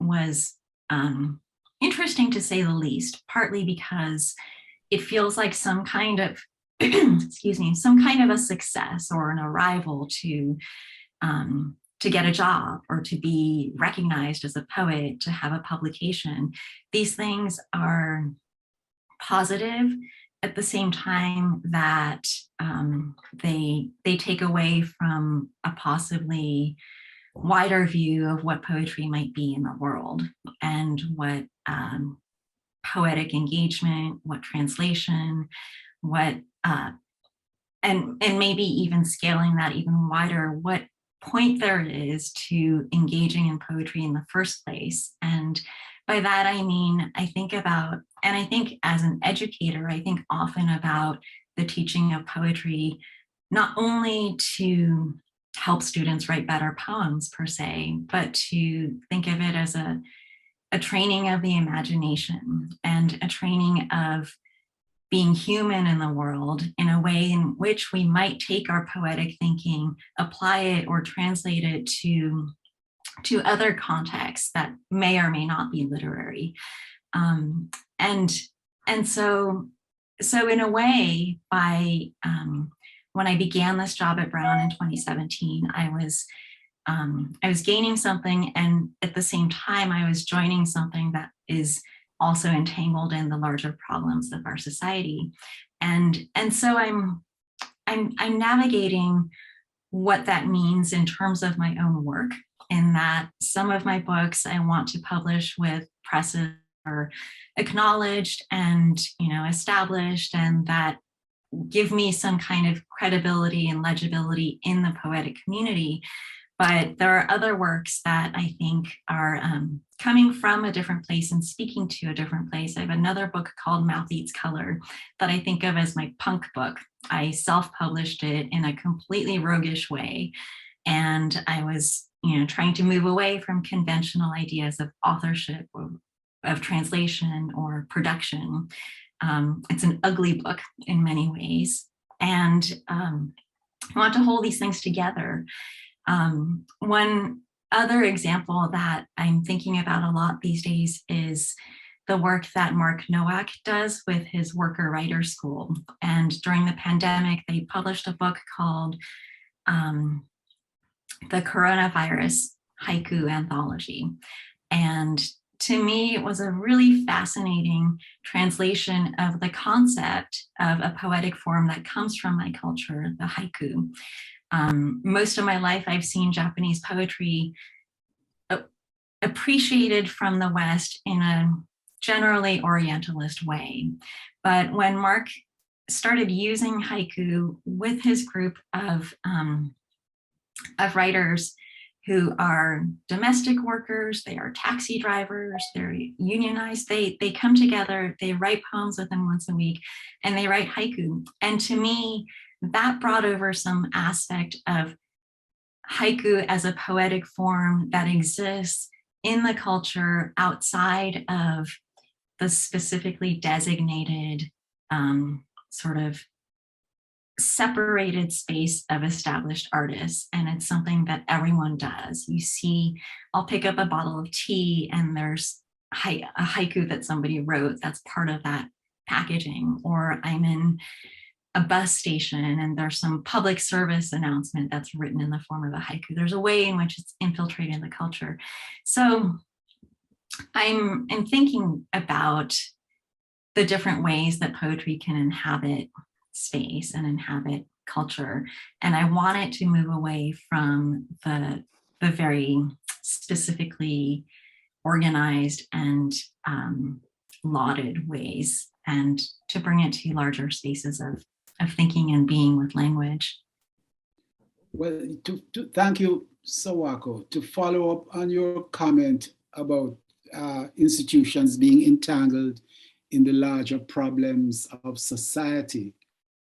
interesting to say the least, partly because it feels like some kind of, excuse me, some kind of a success or an arrival to get a job or to be recognized as a poet, to have a publication. These things are positive at the same time that they take away from a possibly wider view of what poetry might be in the world and what poetic engagement, what translation, what and maybe even scaling that even wider, what point there is to engaging in poetry in the first place. And by that I mean, I think about, and I think as an educator, I think often about the teaching of poetry, not only to help students write better poems per se, but to think of it as a training of the imagination and a training of being human in the world in a way in which we might take our poetic thinking, apply it or translate it to other contexts that may or may not be literary. And so in a way, by when I began this job at Brown in 2017, I was gaining something, and at the same time, I was joining something that is also entangled in the larger problems of our society. And so I'm navigating what that means in terms of my own work, in that some of my books I want to publish with presses are acknowledged and, you know, established, and that give me some kind of credibility and legibility in the poetic community. But there are other works that I think are coming from a different place and speaking to a different place. I have another book called Mouth Eats Color that I think of as my punk book. I self-published it in a completely roguish way. And I was, you know, trying to move away from conventional ideas of authorship, of translation or production. It's an ugly book in many ways. And I want to hold these things together. One other example that I'm thinking about a lot these days is the work that Mark Nowak does with his Worker Writer School. And during the pandemic, they published a book called The Coronavirus Haiku Anthology. And to me, it was a really fascinating translation of the concept of a poetic form that comes from my culture, the haiku. Most of my life, I've seen Japanese poetry appreciated from the West in a generally Orientalist way. But when Mark started using haiku with his group of writers who are domestic workers, they are taxi drivers, they're unionized, they come together, they write poems with them once a week, and they write haiku. And to me, that brought over some aspect of haiku as a poetic form that exists in the culture outside of the specifically designated sort of separated space of established artists. And it's something that everyone does. You see, I'll pick up a bottle of tea and there's a haiku that somebody wrote that's part of that packaging. Or I'm in a bus station and there's some public service announcement that's written in the form of a haiku. There's a way in which it's infiltrated the culture. So I'm thinking about the different ways that poetry can inhabit space and inhabit culture. And I want it to move away from the very specifically organized and lauded ways, and to bring it to larger spaces of thinking and being with language. Well, thank you, Sawako. To follow up on your comment about institutions being entangled in the larger problems of society,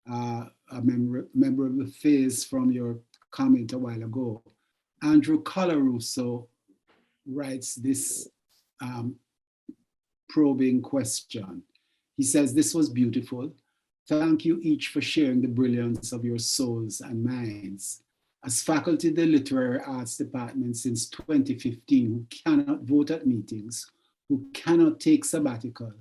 a memorable phrase from your comment a while ago. Andrew Colarusso writes this probing question. He says, "This was beautiful. Thank you each for sharing the brilliance of your souls and minds. As faculty of the Literary Arts Department since 2015, who cannot vote at meetings, who cannot take sabbatical,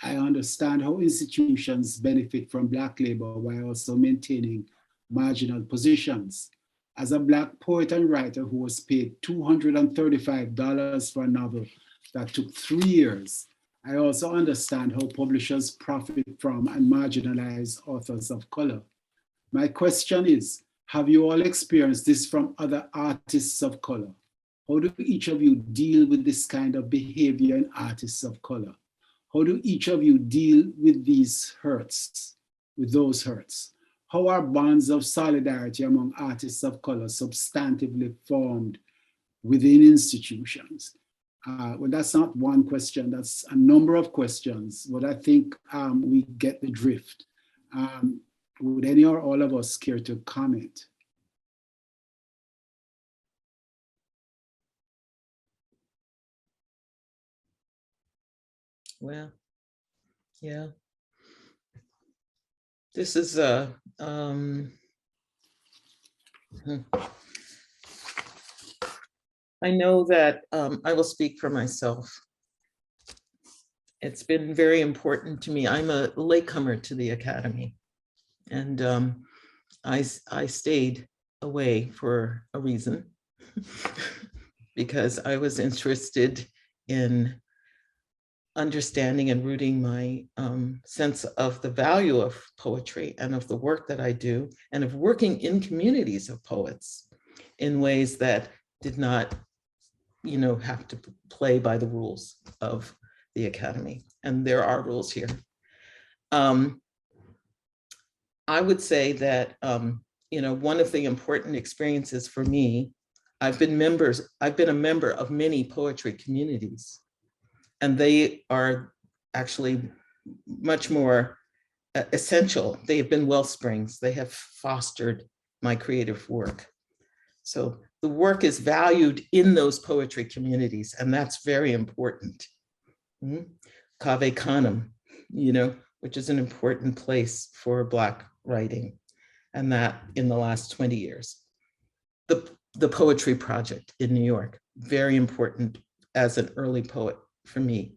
I understand how institutions benefit from Black labor while also maintaining marginal positions. As a Black poet and writer who was paid $235 for a novel that took 3 years, I also understand how publishers profit from and marginalize authors of color. My question is, have you all experienced this from other artists of color? How do each of you deal with this kind of behavior in artists of color? How do each of you deal with these hurts, with those hurts? How are bonds of solidarity among artists of color substantively formed within institutions? Well, that's not one question, that's a number of questions, but I think we get the drift. Would any or all of us care to comment? Well, yeah. This is I know that I will speak for myself. It's been very important to me. I'm a latecomer to the Academy, and I stayed away for a reason because I was interested in understanding and rooting my sense of the value of poetry and of the work that I do, and of working in communities of poets in ways that did not, have to play by the rules of the Academy. And there are rules here. I would say that, one of the important experiences for me, I've been a member of many poetry communities, and they are actually much more essential. They have been well springs. They have fostered my creative work. So the work is valued in those poetry communities, and that's very important. Cave Canem, which is an important place for Black writing, and that in the last 20 years. The Poetry Project in New York, very important as an early poet for me.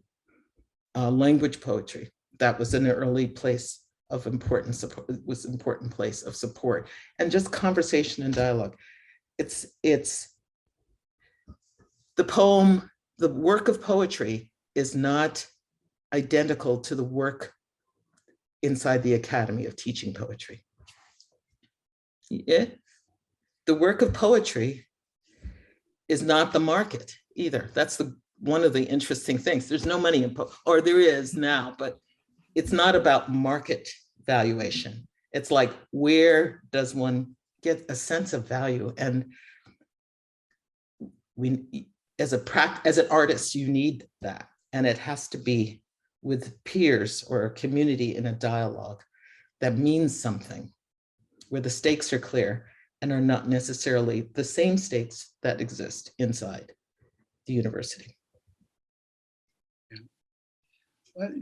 Language poetry, that was an early place of importance, was an important place of support, and just conversation and dialogue. It's the poem, the work of poetry is not identical to the work inside the Academy of Teaching Poetry. Yeah. The work of poetry is not the market either. That's one of the interesting things. There's no money in or there is now, but it's not about market valuation. It's like, where does one get a sense of value? And as an artist, you need that. And it has to be with peers or a community in a dialogue that means something, where the stakes are clear and are not necessarily the same stakes that exist inside the university. Well,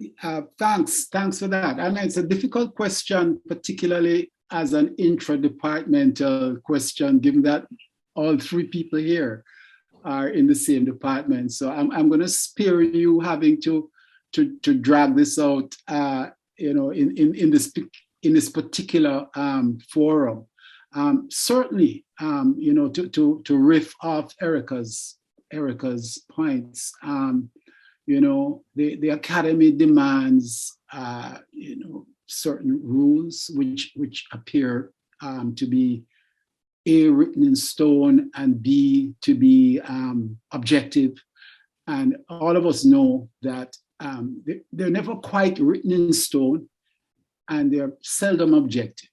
thanks for that. And it's a difficult question, particularly as an intra-departmental question, given that all three people here are in the same department. So I'm going to spare you having to drag this out, in this particular forum. Certainly, to riff off Erica's points. The Academy demands, certain rules which appear to be A, written in stone, and B, to be objective. And all of us know that they're never quite written in stone, and they're seldom objective.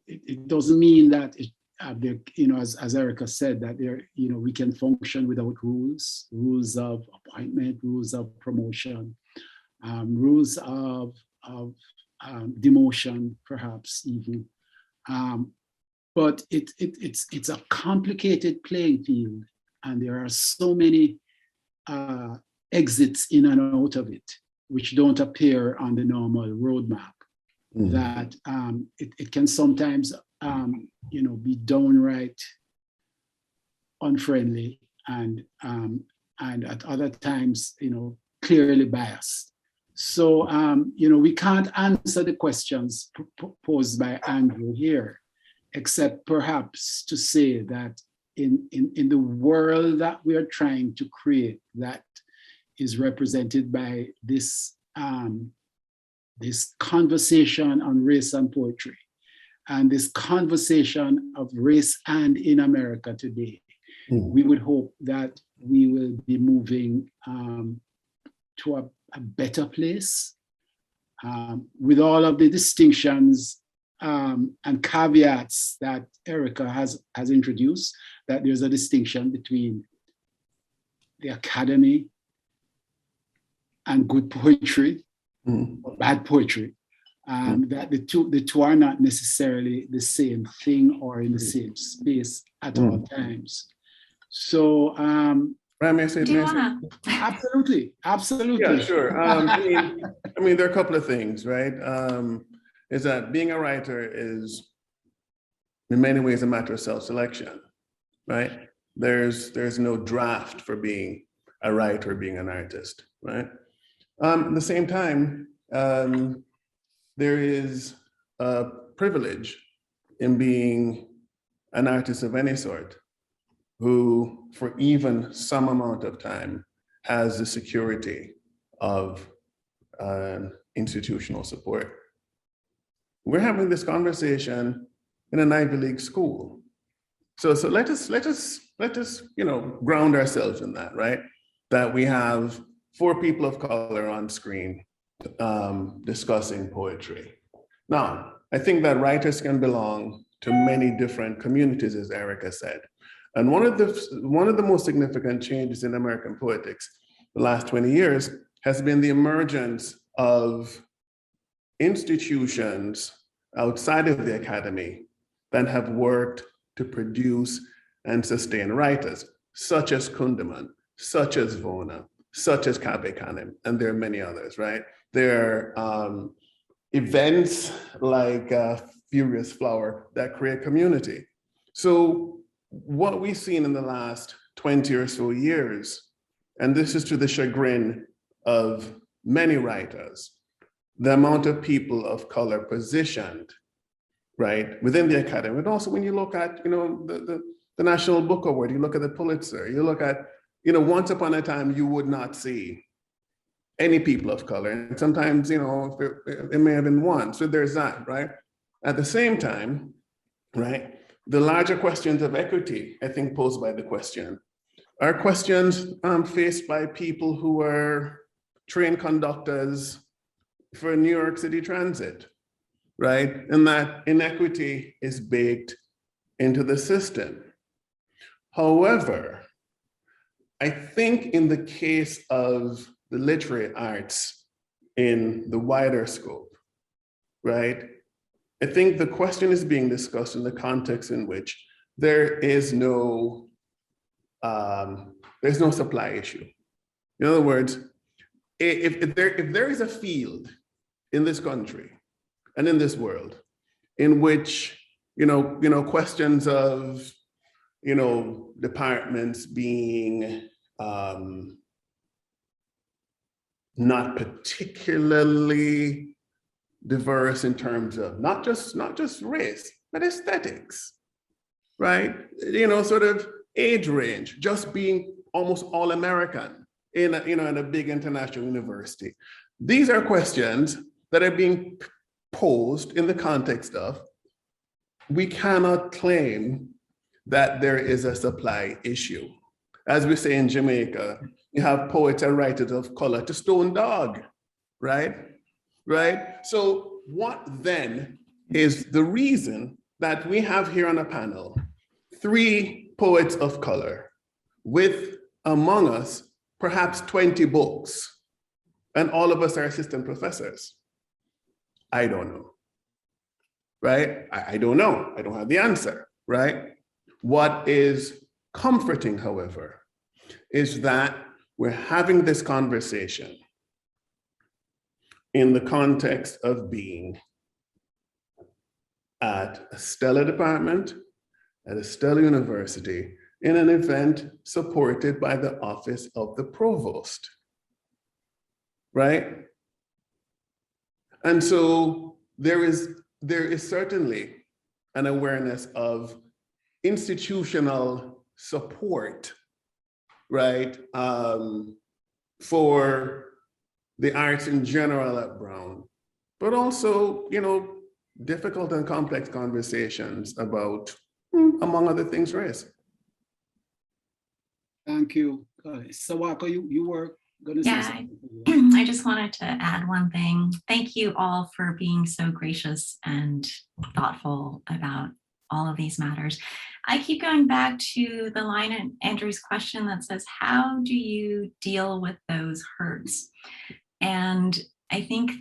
It doesn't mean that as Erica said, that we can function without rules of appointment, rules of promotion, rules of demotion, perhaps even. But it's a complicated playing field, and there are so many exits in and out of it, which don't appear on the normal roadmap. that it can sometimes, be downright unfriendly and at other times, clearly biased. So, we can't answer the questions posed by Andrew here, except perhaps to say that in the world that we are trying to create, that is represented by this conversation on race and poetry, and this conversation of race and in America today, we would hope that we will be moving to a better place with all of the distinctions and caveats that Erica has introduced, that there's a distinction between the academy and good poetry, or bad poetry, that the two are not necessarily the same thing or in the same space at all times. So, absolutely. Yeah, sure. I mean, there are a couple of things, right? Is that being a writer is in many ways a matter of self-selection, right? There's no draft for being a writer, being an artist, right? At the same time, there is a privilege in being an artist of any sort, who for even some amount of time has the security of institutional support. We're having this conversation in an Ivy League school. So let us ground ourselves in that, right? That we have 4 people of color on screen discussing poetry. Now, I think that writers can belong to many different communities, as Erica said. And one of the most significant changes in American poetics the last 20 years has been the emergence of institutions outside of the academy that have worked to produce and sustain writers, such as Kundiman, such as Vona, such as Kabe Kanem, and there are many others, right? There are events like Furious Flower that create community. So what we've seen in the last 20 or so years, and this is to the chagrin of many writers, the amount of people of color positioned, right, within the academy, but also when you look at, the National Book Award, you look at the Pulitzer, you look at, once upon a time, you would not see any people of color. And sometimes, it may have been one. So there's that, right? At the same time, right, the larger questions of equity, I think, posed by the question, are questions faced by people who are trained conductors for New York City Transit, right? And that inequity is baked into the system. However, I think in the case of the literary arts in the wider scope, right? I think the question is being discussed in the context in which there's no supply issue. In other words, if there is a field in this country and in this world in which questions of departments being not particularly diverse in terms of not just race, but aesthetics, right? Sort of age range, just being almost all American in a big international university. These are questions that are being posed in the context of, we cannot claim that there is a supply issue. As we say in Jamaica, you have poets and writers of color to stone dog, right? Right? So what then is the reason that we have here on a panel 3 poets of color with among us perhaps 20 books, and all of us are assistant professors? I don't know, right? I don't know. I don't have the answer, right? What is comforting, however, is that we're having this conversation in the context of being at a stellar department at a stellar university in an event supported by the office of the provost, right? And so there is certainly an awareness of institutional support, right, for the arts in general at Brown, but also, difficult and complex conversations about, among other things, race. Thank you. Sawako, you were going to say something. I just wanted to add one thing. Thank you all for being so gracious and thoughtful about all of these matters. I keep going back to the line in Andrew's question that says, how do you deal with those hurts? And I think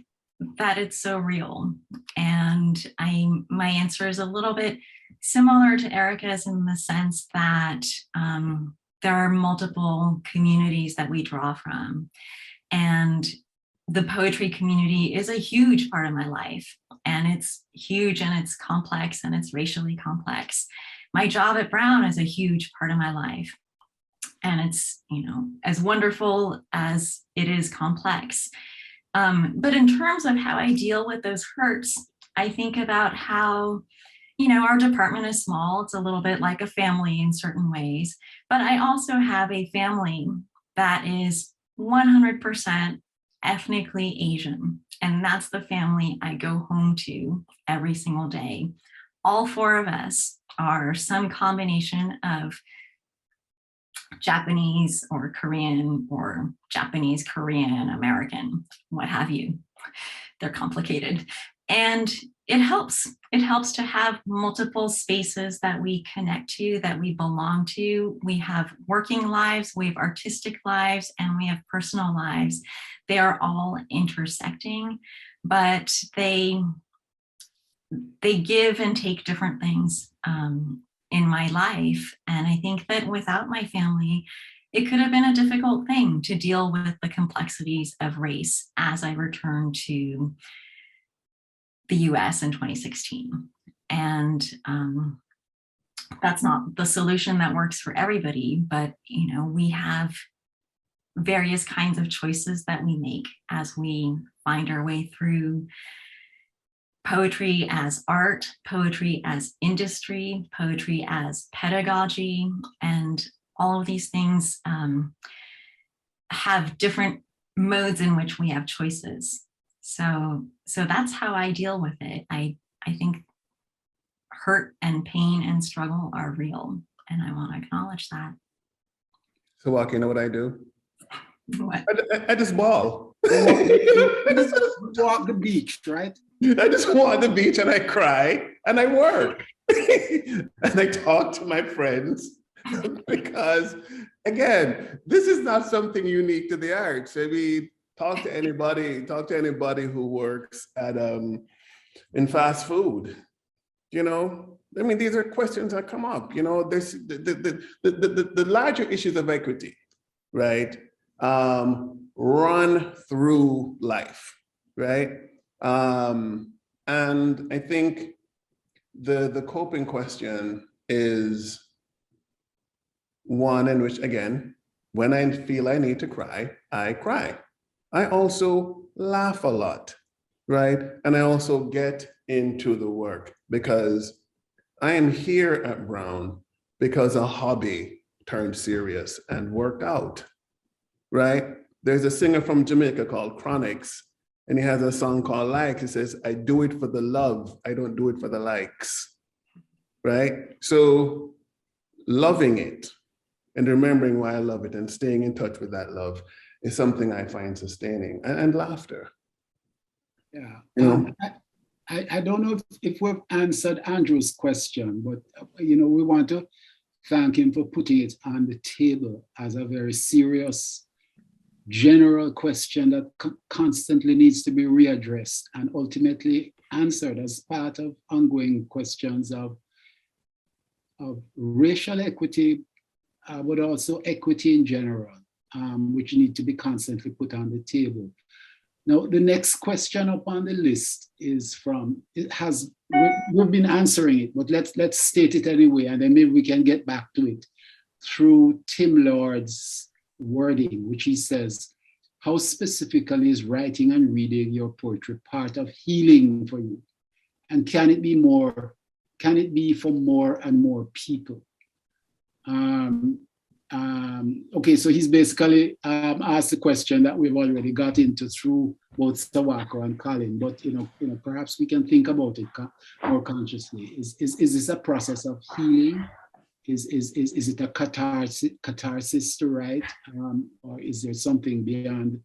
that it's so real. And my answer is a little bit similar to Erica's in the sense that there are multiple communities that we draw from. And the poetry community is a huge part of my life. And it's huge and it's complex and it's racially complex. My job at Brown is a huge part of my life. And it's, as wonderful as it is complex. But in terms of how I deal with those hurts, I think about how, our department is small. It's a little bit like a family in certain ways, but I also have a family that is 100% ethnically Asian. And that's the family I go home to every single day. All four of us are some combination of Japanese or Korean or Japanese, Korean, American, what have you. They're complicated. And it helps. It helps to have multiple spaces that we connect to, that we belong to. We have working lives, we have artistic lives, and we have personal lives. They are all intersecting, but they give and take different things in my life. And I think that without my family, it could have been a difficult thing to deal with the complexities of race as I returned to the US in 2016. And that's not the solution that works for everybody, but we have various kinds of choices that we make as we find our way through poetry as art, poetry as industry, poetry as pedagogy, and all of these things have different modes in which we have choices. So that's how I deal with it. I think hurt and pain and struggle are real, and I want to acknowledge that. So, Sawako, you know what I do? What? I just bawl. I just walk the beach, right? I just walk the beach and I cry and I work. And I talk to my friends because, again, this is not something unique to the arts. I mean, talk to anybody who works at in fast food. I mean, these are questions that come up. There's the larger issues of equity, right? Run through life, right? And I think the coping question is one in which, again, when I feel I need to cry, I cry. I also laugh a lot, right? And I also get into the work because I am here at Brown because a hobby turned serious and worked out, right? There's a singer from Jamaica called Chronix, and he has a song called Likes. He says, I do it for the love, I don't do it for the likes, right? So loving it and remembering why I love it and staying in touch with that love is something I find sustaining, and laughter. Yeah. I don't know if we've answered Andrew's question, but we want to thank him for putting it on the table as a very serious, general question that constantly needs to be readdressed and ultimately answered as part of ongoing questions of racial equity, but also equity in general, which need to be constantly put on the table. Now, the next question up on the list has we've been answering it, but let's state it anyway, and then maybe we can get back to it through Tim Lord's wording, which he says, how specifically is writing and reading your poetry part of healing for you? And can it be for more and more people? Okay, so he's basically asked the question that we've already got into through both Sawako and Colin, but perhaps we can think about it more consciously. Is this a process of healing? Is it a catharsis to write, or is there something beyond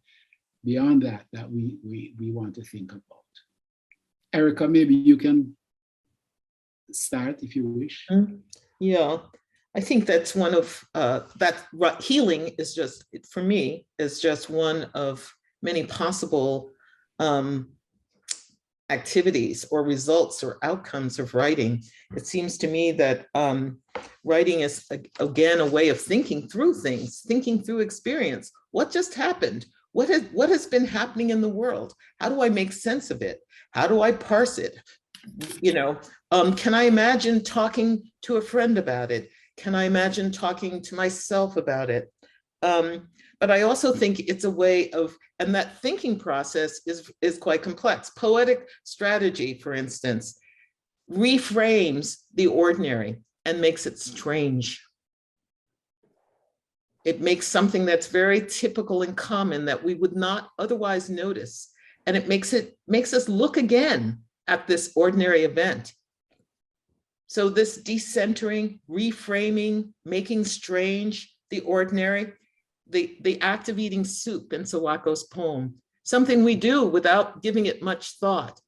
that we want to think about? Erica, maybe you can start if you wish. Yeah, I think that's one of healing is just, for me, is just one of many possible activities or results or outcomes of writing. It seems to me that writing is, again, a way of thinking through things, thinking through experience. What just happened? What has been happening in the world? How do I make sense of it? How do I parse it? Can I imagine talking to a friend about it? Can I imagine talking to myself about it? But I also think it's a way of, and that thinking process is quite complex. Poetic strategy, for instance, reframes the ordinary and makes it strange. It makes something that's very typical and common that we would not otherwise notice. And it makes us look again at this ordinary event. So this decentering, reframing, making strange the ordinary, the act of eating soup in Sawako's poem, something we do without giving it much thought,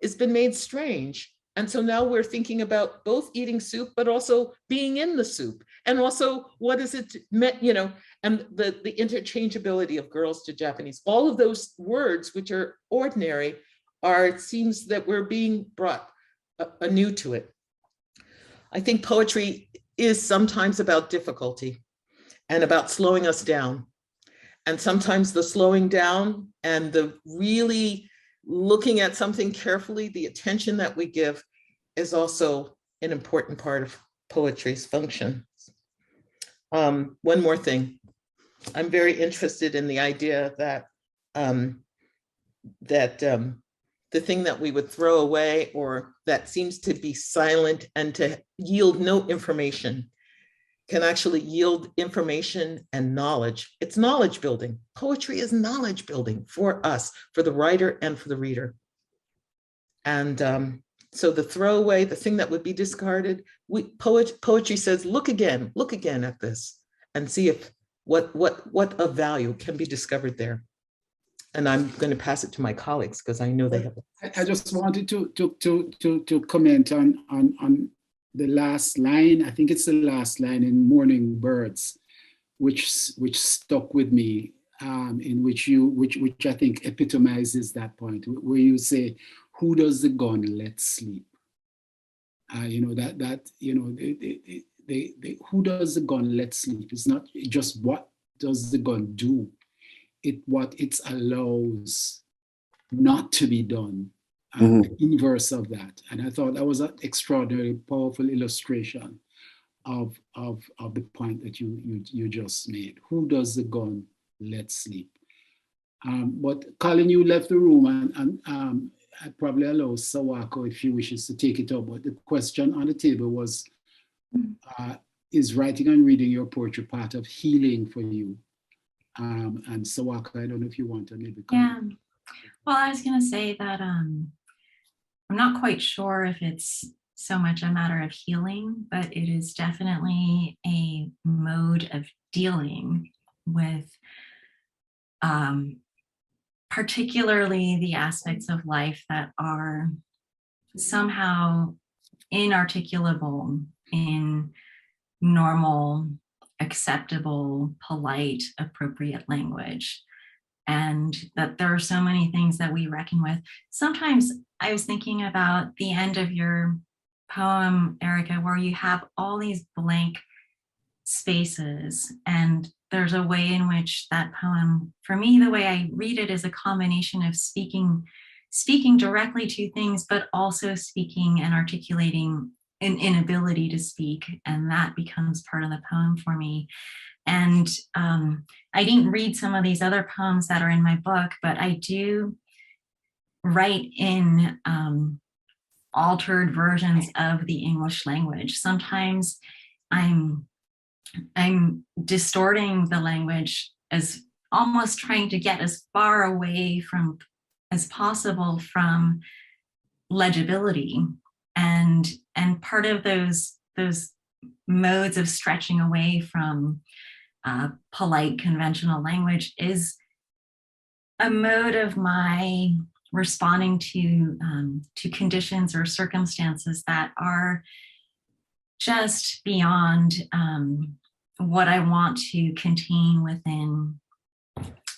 it's been made strange. And so now we're thinking about both eating soup, but also being in the soup. And also, what is it meant, and the interchangeability of girls to Japanese, all of those words, which are ordinary, it seems that we're being brought anew to it. I think poetry is sometimes about difficulty and about slowing us down. And sometimes the slowing down and the really looking at something carefully, the attention that we give, is also an important part of poetry's function. One more thing. I'm very interested in the idea that the thing that we would throw away or that seems to be silent and to yield no information can actually yield information and knowledge. It's knowledge building. Poetry is knowledge building for us, for the writer and for the reader. And so the throwaway, the thing that would be discarded, poetry says, look again at this and see if what of value can be discovered there. And I'm going to pass it to my colleagues because I know they have. I just wanted to comment on the last line. I think it's the last line in Morning Birds, which stuck with me, in which I think epitomizes that point, where you say, "Who does the gun let sleep?" Who does the gun let sleep? It's not just what does the gun do. What it allows not to be done, the inverse of that. And I thought that was an extraordinarily powerful illustration of the point that you just made. Who does the gun let sleep? But Colin, you left the room, and I probably allow Sawako if she wishes to take it up. But the question on the table was, is writing and reading your poetry part of healing for you? And Sawako, I don't know if you want to maybe comment. Yeah. Well, I was going to say that I'm not quite sure if it's so much a matter of healing, but it is definitely a mode of dealing with particularly the aspects of life that are somehow inarticulable in normal, acceptable, polite, appropriate language. And that there are so many things that we reckon with. Sometimes I was thinking about the end of your poem, Erica, where you have all these blank spaces. And there's a way in which that poem, for me, the way I read it is a combination of speaking speaking directly to things, but also speaking and articulating an inability to speak. And that becomes part of the poem for me. And I didn't read some of these other poems that are in my book, but I do write in altered versions of the English language. Sometimes I'm distorting the language as almost trying to get as far away from as possible from legibility. And part of those modes of stretching away from polite conventional language is a mode of my responding to conditions or circumstances that are just beyond what I want to contain within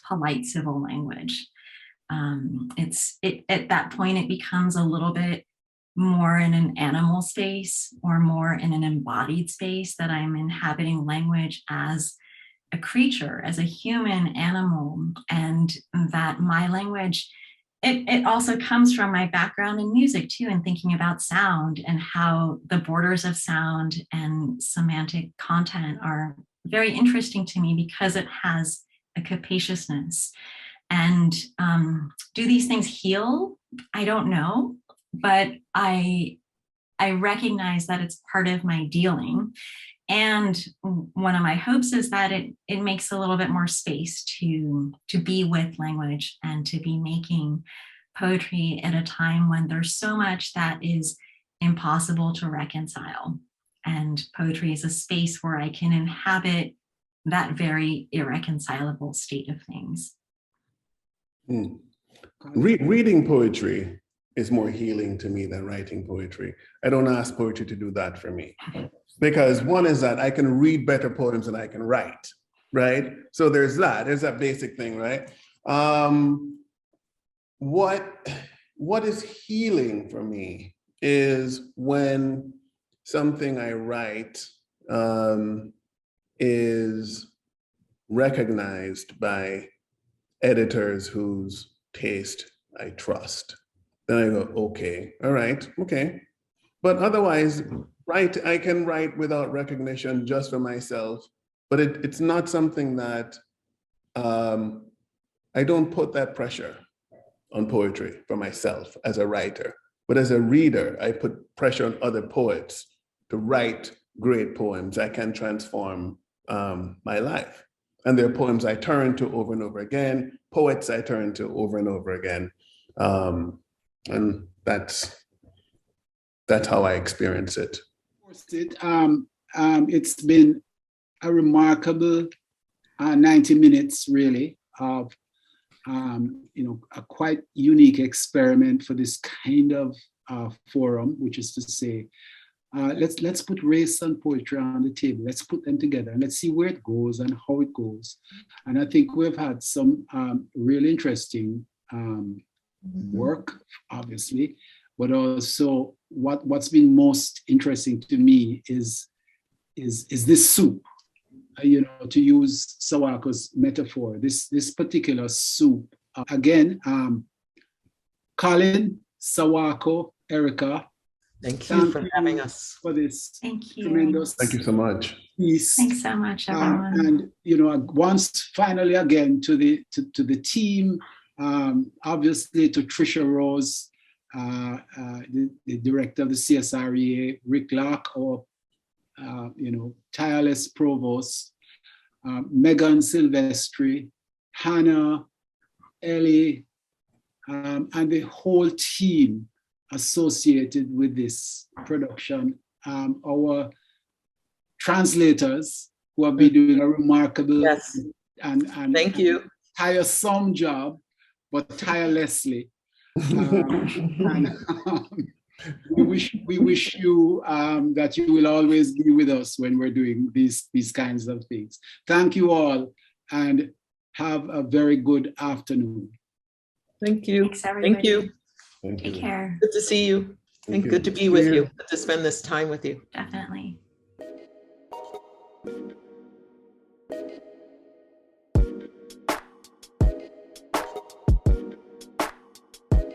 polite civil language. At that point, it becomes a little bit more in an animal space or more in an embodied space, that I'm inhabiting language as a creature, as a human animal, and that my language, it also comes from my background in music too, and thinking about sound and how the borders of sound and semantic content are very interesting to me because it has a capaciousness. And do these things heal? I don't know, but I recognize that it's part of my dealing. And one of my hopes is that it makes a little bit more space to be with language and to be making poetry at a time when there's so much that is impossible to reconcile. And poetry is a space where I can inhabit that very irreconcilable state of things. Reading poetry is more healing to me than writing poetry. I don't ask poetry to do that for me. Because one is that I can read better poems than I can write, right? So there's that basic thing, right? What is healing for me is when something I write is recognized by editors whose taste I trust. Then I go, okay, all right, okay. But otherwise, I can write without recognition just for myself, but it's not something that I don't put that pressure on poetry for myself as a writer. But as a reader, I put pressure on other poets to write great poems that can transform my life. And there are poems I turn to over and over again, poets I turn to over and over again. And that's how I experience it. It's been a remarkable 90 minutes, really, of a quite unique experiment for this kind of forum, which is to say, let's put race and poetry on the table. Let's put them together and let's see where it goes and how it goes. And I think we've had some really interesting work, obviously, but also what's been most interesting to me is this soup. To use Sawako's metaphor, this particular soup. Again, Colin, Sawako, Erica. Thank you for having us. For this Thank you. tremendous. Thank you so much. Piece. Thanks so much, everyone. And once finally again to the team, obviously to Trisha Rose, the director of the CSREA, Rick Locke, our tireless provost, Megan Silvestri, Hannah, Ellie, and the whole team associated with this production. Our translators who have been doing a remarkable and thank you. Tiresome job, but tirelessly. We wish you that you will always be with us when we're doing these kinds of things. Thank you all, and have a very good afternoon. Thank you. Thanks, everybody. Thank you. Thank Take you. care. Good to see you. And good to be with you, to spend this time with you. Definitely.